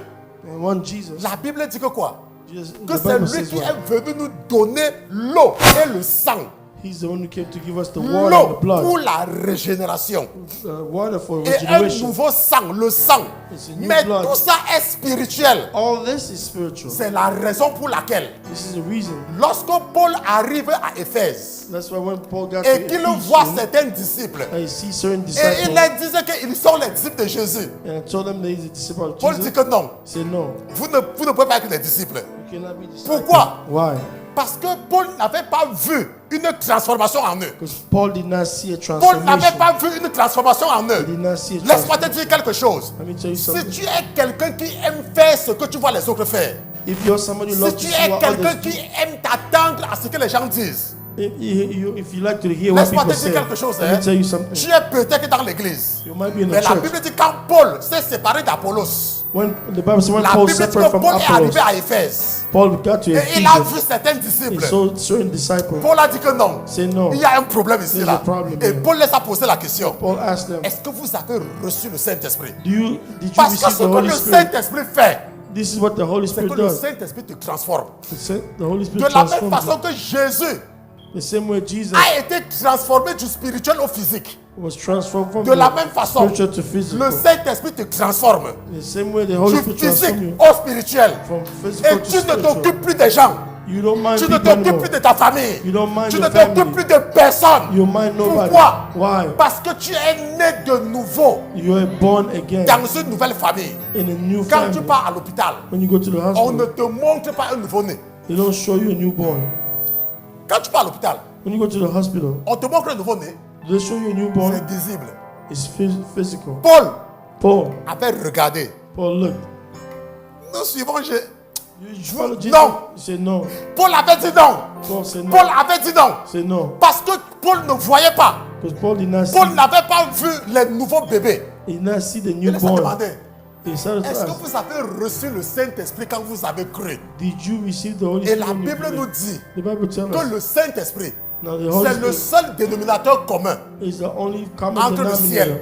And one Jesus, la Bible dit que quoi? Jesus Que the c'est Bible lui says qui what? est venu nous donner l'eau et le sang. He's the one who came to give us the water and L'eau the blood. pour la régénération Water for et un regeneration. nouveau sang, le sang. It's a new Mais blood. tout ça est spirituel. All this is spiritual. C'est la raison pour laquelle, This is the reason. lorsque Paul arrive à Éphèse That's why when Paul got et to qu'il voit Ephesians, certains disciples, he sees certain et il disciples, leur disait qu'ils sont les disciples de Jésus, and I told them that he's a disciple of Paul Jesus. dit que non, He said, no, vous ne pouvez pas être des disciples. you cannot be disciples. Pourquoi? Why? Parce que Paul n'avait pas vu une transformation en eux. Because Paul did not see a Paul n'avait transformation. pas vu une transformation en He eux. did not see a Laisse-moi transformation. te dire quelque chose. Let me tell you Si something. tu es quelqu'un qui aime faire ce que tu vois les autres faire, If you're somebody who si loves to tu see es what quelqu'un others qui do, aime t'attendre à ce que les gens disent, If you like to hear what Laisse-moi people te dire say, quelque chose. let me tell you something. Tu es peut-être dans l'église. You might be in Mais the la church. Bible dit quand Paul s'est séparé d'Apollos, When the Bible says when la Paul Bible dit separated que from Paul est arrivé à Apollos, Éphèse. Paul got to Et il a vu Ephesians. certains He disciples. saw certain disciples. Paul a dit que non. Say no. Il y a un problème ici There's là. a problem Et here. Paul les a posé la question. Paul asked them, Est-ce que vous avez reçu le Saint-Esprit? did you Parce que receive ce the que Holy le Spirit? Saint-Esprit fait, This is what the Holy c'est Spirit que le does. Saint-Esprit te transforme. The Holy De Spirit la même transforms façon you. que Jésus The same way Jesus a été transformé du spirituel au physique. was transformed from De la the même façon, spiritual to le physical. Saint-Esprit te transforme The same way the Holy du Spirit physique transforms you au spirituel. from Et physical to tu ne spiritual. t'occupes plus des gens. You don't mind Tu ne people t'occupes anymore. plus de ta famille. You don't mind Tu ne your t'occupes family. plus de personne. You mind nobody. Pourquoi? Why? Parce que tu es né de nouveau You are born again dans une nouvelle famille. in a new Quand tu family. pars à l'hôpital, When you go to the on ne hospital, te montre pas un nouveau-né. they don't show you a newborn. Quand tu pars à l'hôpital, When you go to the hospital, on te montre un nouveau-né. they show you a C'est newborn. visible. It's physical. Paul Paul, avait regardé. Paul looked. Nous suivons. You follow Jesus? Non. He said no. Paul avait dit non. Paul said no. Paul avait dit non. Said no. Parce que Paul ne voyait pas. Because Paul did not see. Paul n'avait pas vu les nouveaux bébés. He did not see the Il s'est newborn. demandé, He started to est-ce que ask, vous avez reçu le Saint-Esprit quand vous avez cru? did you receive the Holy Et Spirit? la when you Bible nous believed? dit The Bible tells que us le Saint-Esprit, now the Holy c'est le Spirit seul dénominateur commun is the only common entre le denominator ciel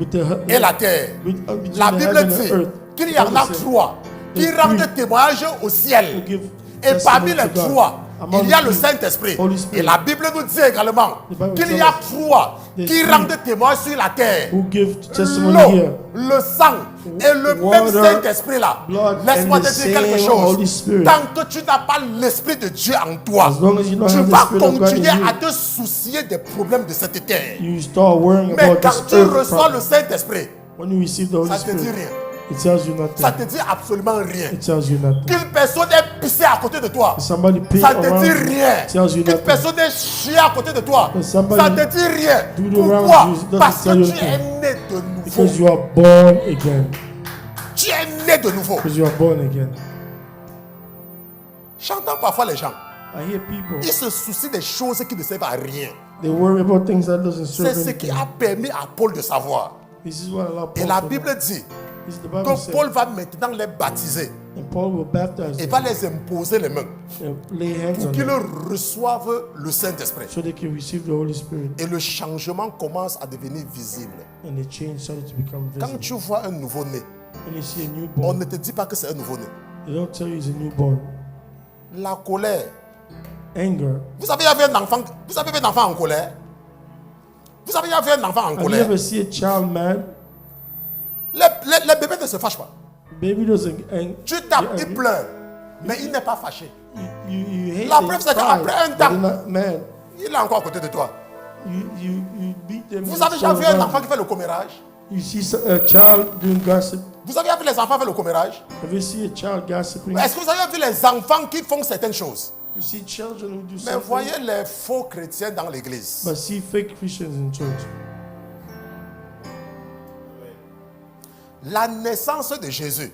with the et la terre. between La the Bible heaven and dit earth. qu'il y The en Bible a says, trois qui there's rendent three témoignage au who ciel. give Et parmi testimony les to God. trois, Among il y a the le three, Saint-Esprit. Holy Spirit. Et la Bible nous dit également The Bible qu'il y tells a us trois there's qui three rendent témoignage sur la terre. who give testimony L'eau, here. le sang et le même Water, Saint-Esprit là. blood, Laisse-moi and te the dire quelque same chose. Holy Spirit. Tant que tu n'as pas l'Esprit de Dieu en toi, As long as you don't tu have the vas Spirit of God in continuer you, à te soucier des problèmes de cette terre. you start worrying Mais about quand this tu earth reçois le problem. Saint-Esprit, When you receive the Holy ça te dit Spirit, rien. it tells you Ça nothing. te dit absolument rien. It tells you nothing. Qu'une personne ait pissé à côté de toi, Somebody pay ça te around dit you, rien. tells you Qu'une nothing. personne ait chié à côté de toi, Somebody ça te dit rien. do the around Pourquoi? you, it doesn't Parce tell que you tu es anything. né de nouveau. Because you are born again. Tu es né de nouveau. Because you are born again. J'entends parfois les gens, I hear people, ils se soucient des choses qui ne servent à rien. they worry about things that doesn't serve C'est ce qui anything. a permis à Paul de savoir. This is what allowed Et Paul la to Bible know. dit This is the Bible que says, Paul va maintenant les baptiser and Paul will baptize et them va les imposer les mains and lay hands pour on qu'ils them reçoivent le Saint-Esprit. so they can receive the Holy Spirit, Et le changement commence à devenir visible. and the change started to become Quand visible. tu vois un nouveau-né, When you see a on newborn, ne te dit pas que c'est un nouveau-né. they don't tell you he's a newborn. La colère. Anger. Vous avez vu un enfant, vous avez vu un enfant en colère? Vous avez vu un enfant en Have you colère? ever seen a child mad? Les bébés ne se fâchent pas. Baby doesn't ang- Tu tapes, get il angry. pleure, mais il n'est pas fâché. You hate La them, preuve, c'est cry, qu'après un but temps- they're not mad. Il est encore à côté de toi. You beat them. Vous and avez déjà shove vu un them. enfant qui fait le commérage? You see a child doing gossip. Vous avez vu les enfants faire le commérage? Have you seen a child gossiping? Est-ce que vous avez vu les enfants qui font certaines choses? You see children who do Mais something, voyez les faux chrétiens dans l'église. but see fake Christians in church. La naissance de Jésus,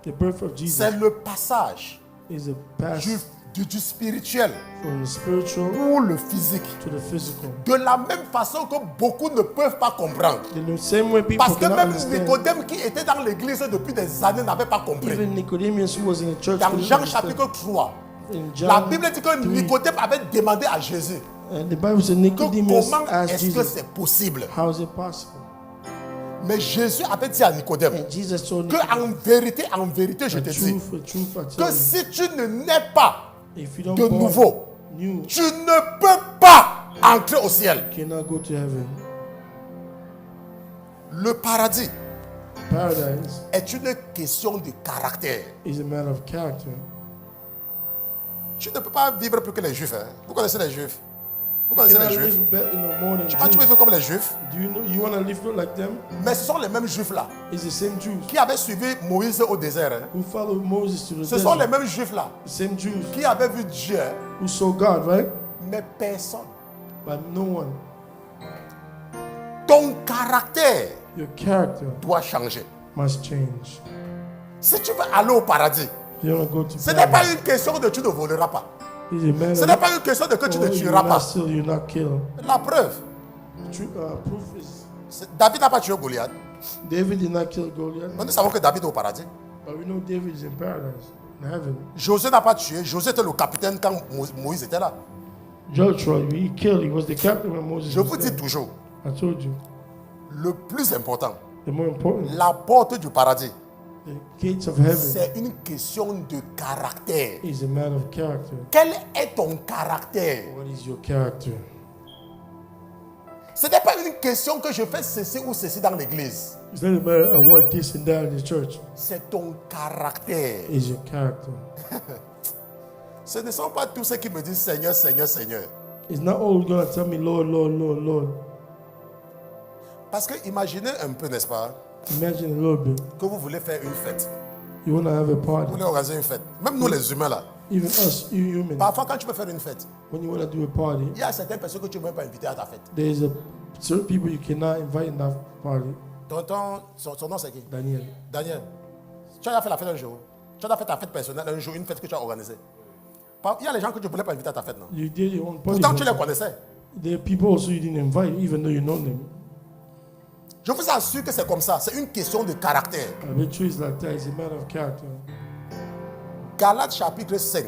The birth of Jesus c'est le passage is a pass du spirituel from the spiritual ou le physique. to the physical. De la même façon que beaucoup ne peuvent pas comprendre. In the same way people Parce que cannot même understand. Nicodème qui était dans l'église depuis des années n'avait pas compris. Even Nicodemus who was in the church Dans couldn't Jean understand. chapitre 3, In la John Bible dit que 3, Nicodème avait demandé à Jésus and the Bible said que Nicodemus comment asked est-ce que Jesus, c'est possible. how is it possible? Mais Jésus avait dit à Nicodème And Jesus told que Nicodemus, en vérité, je te the dis truth, I que tell you, si tu ne nais pas if you don't de born nouveau, new, tu ne peux pas entrer au ciel. you cannot go to heaven. Le paradis Paradise est une question de caractère. is a matter of character. Tu ne peux pas vivre plus que les juifs. Hein. Vous connaissez les juifs? Vous You connaissez les cannot juifs? live better in the morning. Tu peux vivre comme les juifs. Do you know you want to live like them? Mais ce sont les mêmes juifs là It's the same Jews qui avaient suivi Moïse au désert. Hein. who followed Moses to the Ce sont les desert. mêmes juifs là The same Jews qui avaient vu Dieu, hein, who saw God, right? mais personne. But no one. Ton caractère Your character doit changer. must change. Si tu veux aller au paradis, If you want to go to ce n'est pas paradise, une question de tu ne voleras pas. He's a man Ce of n'est pas une question de que tu ne you tueras will not pas. steal, you will not kill. La preuve, Proof is David n'a pas tué Goliath. David did not kill Goliath, Mais nous savons que David est au paradis. but we know David is in paradise, in heaven. Josué n'a pas tué. Josué était le capitaine quand Moïse était là. Joshua, he killed. He was the captain when Moses Je was vous dis there. toujours, I told you. le plus important, The more important, la porte du paradis, the gates of heaven c'est une question de caractère. is a man of character. Quel est ton caractère? What is your character? Ce n'est pas une question que je fais ceci ou ceci dans l'église. It's not a matter I want this and that in the church. C'est ton caractère. It's your character. Ce ne sont pas tous ceux qui me disent Seigneur, Seigneur, Seigneur. It's not always gonna tell me Lord, Lord, Lord, Lord. Parce que imaginez un peu, n'est-ce pas, Imagine a little bit. que vous voulez faire une fête. You wanna have a Vous party. voulez organiser une fête. Même nous les humains là. Even us, you human, Parfois quand tu peux faire une fête, when you wanna do a party, il y a certaines personnes que tu ne peux même pas inviter à ta fête. there's a certain people you cannot invite in that party. Son nom c'est qui? Daniel. Daniel. Tu as déjà fait la fête un jour. Tu as déjà fait ta fête personnelle un jour, une fête que tu as organisée. Il y a les gens que tu ne voulais pas inviter à ta fête, non? You did your own party. Pourtant tu les connaissais. There are people also you didn't invite, even though you know them. Je vous assure que c'est comme ça. C'est une question de caractère. I bet you it's like that. It's a matter of character. Galates chapitre 5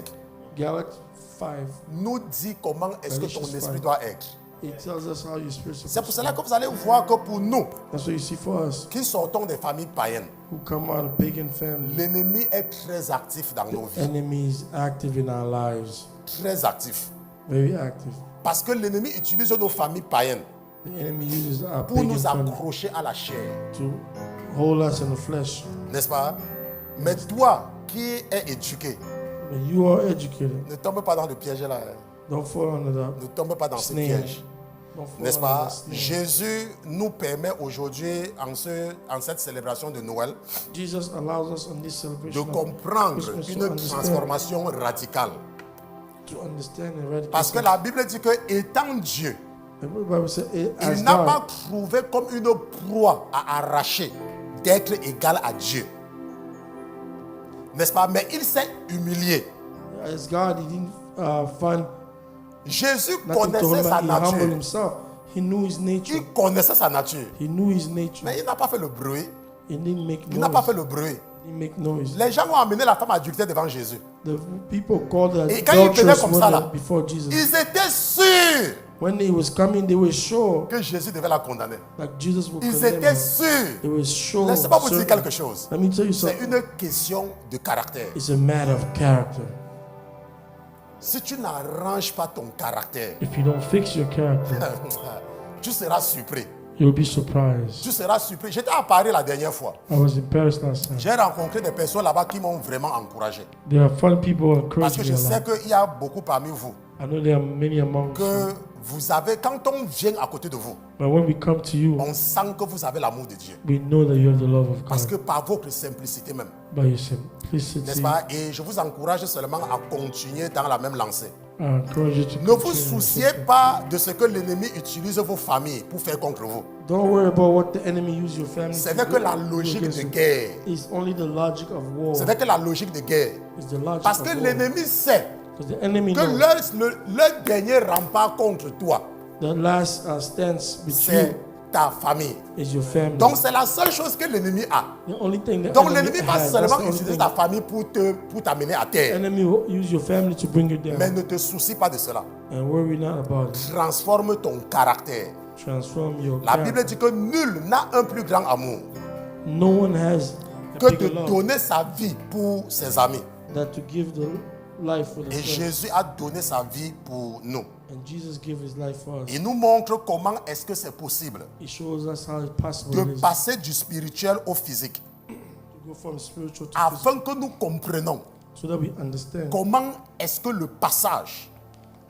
Galatians 5, nous dit comment est-ce que ton Galatians esprit 5. doit être. it tells us how your spirit C'est pour cela que vous allez voir que pour nous, That's what you see for us qui sortons des familles païennes, who come out of pagan families. l'ennemi est très actif dans nos vies. Enemy is active in our lives, Très actif. very active. Parce que l'ennemi utilise nos familles païennes The enemy uses our pour pagan nous family accrocher à la chair. to hold us in the flesh. N'est-ce pas? Mais toi qui es éduqué, When you are educated, ne tombe pas dans le piège là. don't fall under Ne tombe pas dans ce Snare. piège. Don't fall N'est-ce under pas? the snare. Jésus nous permet aujourd'hui, en cette célébration de Noël, Jesus allows us on this de celebration of comprendre Christmas to une understand, transformation radicale. to understand and radically. Parce que la Bible dit que étant Dieu, The Bible says, as il n'a God, pas trouvé comme une proie à arracher d'être égal à Dieu. N'est-ce pas? Mais il s'est humilié. as God, he didn't find Jésus nothing to connaissait him, sa but he humbled nature. himself. He knew his nature. Il connaissait sa nature. He knew his nature. Mais il n'a pas fait le bruit. He didn't make Il n'a pas fait noise. le bruit. He didn't make noise. Les gens ont amené la femme adultère devant Jésus. The people called the Et quand il venait adulterous comme ça, là, woman before Jesus. ils étaient sûrs When he was coming, they were sure que Jésus devait la condamner. that Jesus would Ils condemn étaient her. sûrs. They were sure. Laissez-moi vous dire certain. quelque chose. Let me tell you C'est something. une question de caractère. It's a matter of character. Si tu n'arranges pas ton caractère, If you don't fix your character, tu seras surpris. you'll be surprised. Tu seras surpris. J'étais à Paris la dernière fois. I was in Paris last time. J'ai rencontré des personnes là-bas qui m'ont vraiment encouragé. There are fun people who Parce encourage que me je a sais lot. qu'il y a beaucoup parmi vous I know there are many among you. que vous avez, quand on vient à côté de vous, But when we come to you, on sent que vous avez l'amour de Dieu. we know that you have the love of Parce God que par votre simplicité même, by your n'est-ce simplicity. pas? Et je vous encourage seulement à continuer dans la même lancée. I encourage you to Ne vous continue. souciez pas de ce que l'ennemi utilise vos familles pour faire contre vous. Don't worry about what the enemy uses your family Ce to n'est que do la logique against de you. guerre. It's only the logic of war. Ce n'est que la logique de guerre. It's the logic Parce of que war. l'ennemi sait Because the enemy que knows leur dernier rempart contre toi, the last stance with c'est you ta famille. is your family. Donc c'est la seule chose que l'ennemi a. The only thing the Donc enemy l'ennemi va has, that's seulement the only utiliser thing. ta famille pour t'amener à The terre. enemy will use your family to bring you down. Mais ne te soucie pas de cela. And worry not about it. Transforme ton caractère. Transform your La character. Bible dit que nul n'a un plus grand amour No one has a que bigger de love donner sa vie pour ses amis. than to give the life for the Et friends. Jésus a donné sa vie pour nous. And Jesus gave his life for us. Il nous montre comment est-ce que c'est possible He shows us how it's possible de it is passer du spirituel au physique, to go from spiritual to physical, afin que nous comprenions so that we understand comment est-ce que le passage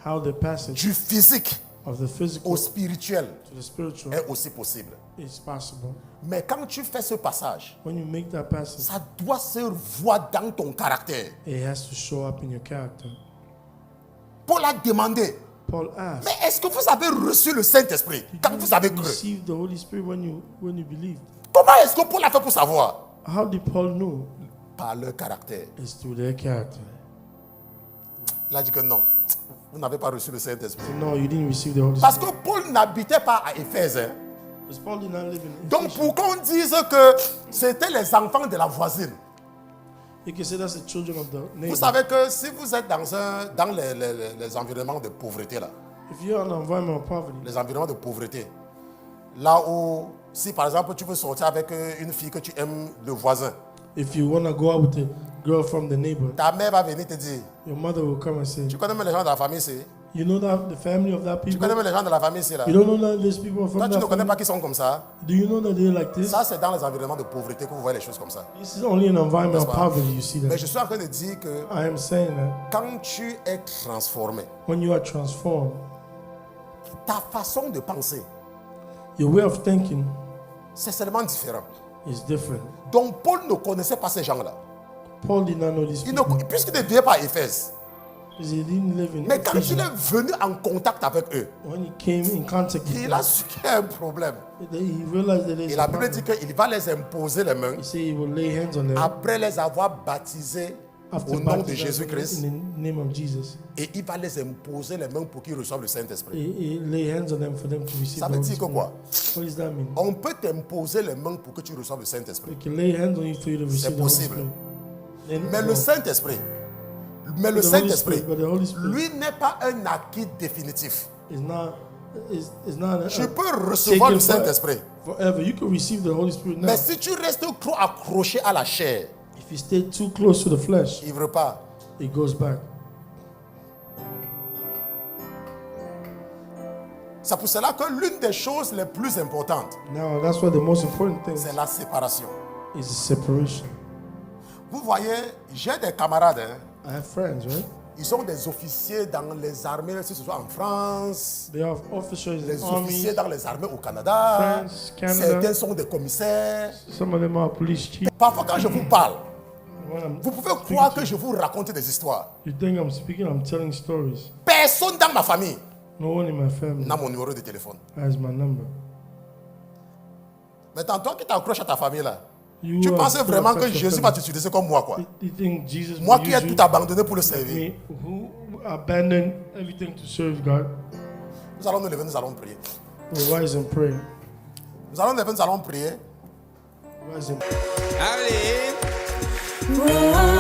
how the passage du physique of the physical au spirituel to the spiritual est aussi possible. is possible. Mais quand tu fais ce passage, When you make that passage, ça doit se voir dans ton caractère. it has to show up in your character. Paul a demandé, Paul asked, mais est-ce que vous avez reçu le Saint-Esprit quand vous avez cru? receive the Holy Spirit when you believed. Comment est-ce que Paul a fait pour savoir? How did Paul know? Par leur caractère. It's through their character. Il a dit que non, Vous n'avez pas reçu le Saint-Esprit. So, no, you didn't receive the Holy Parce que Spirit. Paul n'habitait pas à Éphèse. Hein. Because Paul did not live in Donc Ephesus. pour qu'on dise que c'était les enfants de la voisine. You can say that's the children of the Vous neighbor. savez que si vous êtes dans les environnements de pauvreté, là, If you're in an environment of poverty, les environnements de pauvreté, là où, si par exemple tu veux sortir avec une fille que tu aimes, le voisin, if you want to go out with a girl from the neighbor, ta mère va venir te dire, your mother will come and say, tu connais même les gens de la famille ici? you know that the family of that Tu connais people? même les gens de la famille ici là? You don't know that these people are Toi, from tu that ne connais pas family? qu'ils sont comme ça. Do you know that they're like this? Ça, c'est dans les environnements de pauvreté que vous voyez les choses comme ça. This is only an environment N'est-ce of pas? poverty you see Mais that. je suis en train de dire que I am saying that quand tu es transformé, when you are transformed, ta façon de penser, your way of thinking c'est seulement différent. is different. Donc Paul ne connaissait pas ces gens-là. Paul did not know these people Puisqu'il ne vivait pas à Éphèse. because he didn't live in Mais quand Ephesus. il est venu en contact avec eux, When he came in contact with il a them, su qu'il y a un problème. he realized that there's Et a la Bible problem. dit qu'il va les imposer les mains He said he will lay hands on them après les avoir baptisés after au nom de baptizing them Jésus-Christ. in the name of Jesus. Et il va les imposer les mains pour qu'ils reçoivent le Saint-Esprit. He lay hands on them for them to receive Ça the veut Holy dire que Spirit. quoi? What does that mean? On peut t'imposer les mains pour que tu reçoives le Saint-Esprit. We can lay hands on you for you to receive the Holy possible. Spirit. Then, Mais le Saint-Esprit, the Holy Spirit, but the Holy Spirit lui n'est pas un acquis définitif. is not a, Tu peux recevoir taken le Saint-Esprit. forever. You can receive the Holy Spirit now. Mais si tu restes trop accroché à la chair, If you stay too close to the flesh, il ne repart. it goes back. C'est pour cela que l'une des choses les plus importantes, Now that's why the most important thing c'est la séparation. is separation. Vous voyez, j'ai des camarades, hein, I have friends, right? ils sont des officiers dans les armées, si ce soit en France, They have officers les in officiers armies. dans les armées au Canada, France, Canada. certains sont des commissaires. Some of them are police chiefs. Parfois quand je vous parle, When I'm vous pouvez speaking croire to que je vous raconte des histoires. you think I'm speaking, I'm telling stories. Personne dans ma famille No one in my family n'a mon numéro de téléphone. has my number. Maintenant, toi qui t'accroches à ta famille là, You tu are penses still vraiment que affect your Jésus va family. t'utiliser comme moi, quoi. You think Jesus Moi will qui ai use you tout abandonné pour le like servir. me, who abandoned everything to serve God? Nous allons nous lever, nous allons prier. We'll rise and pray. Nous allons nous lever, nous allons prier. Rise and Allez, Run.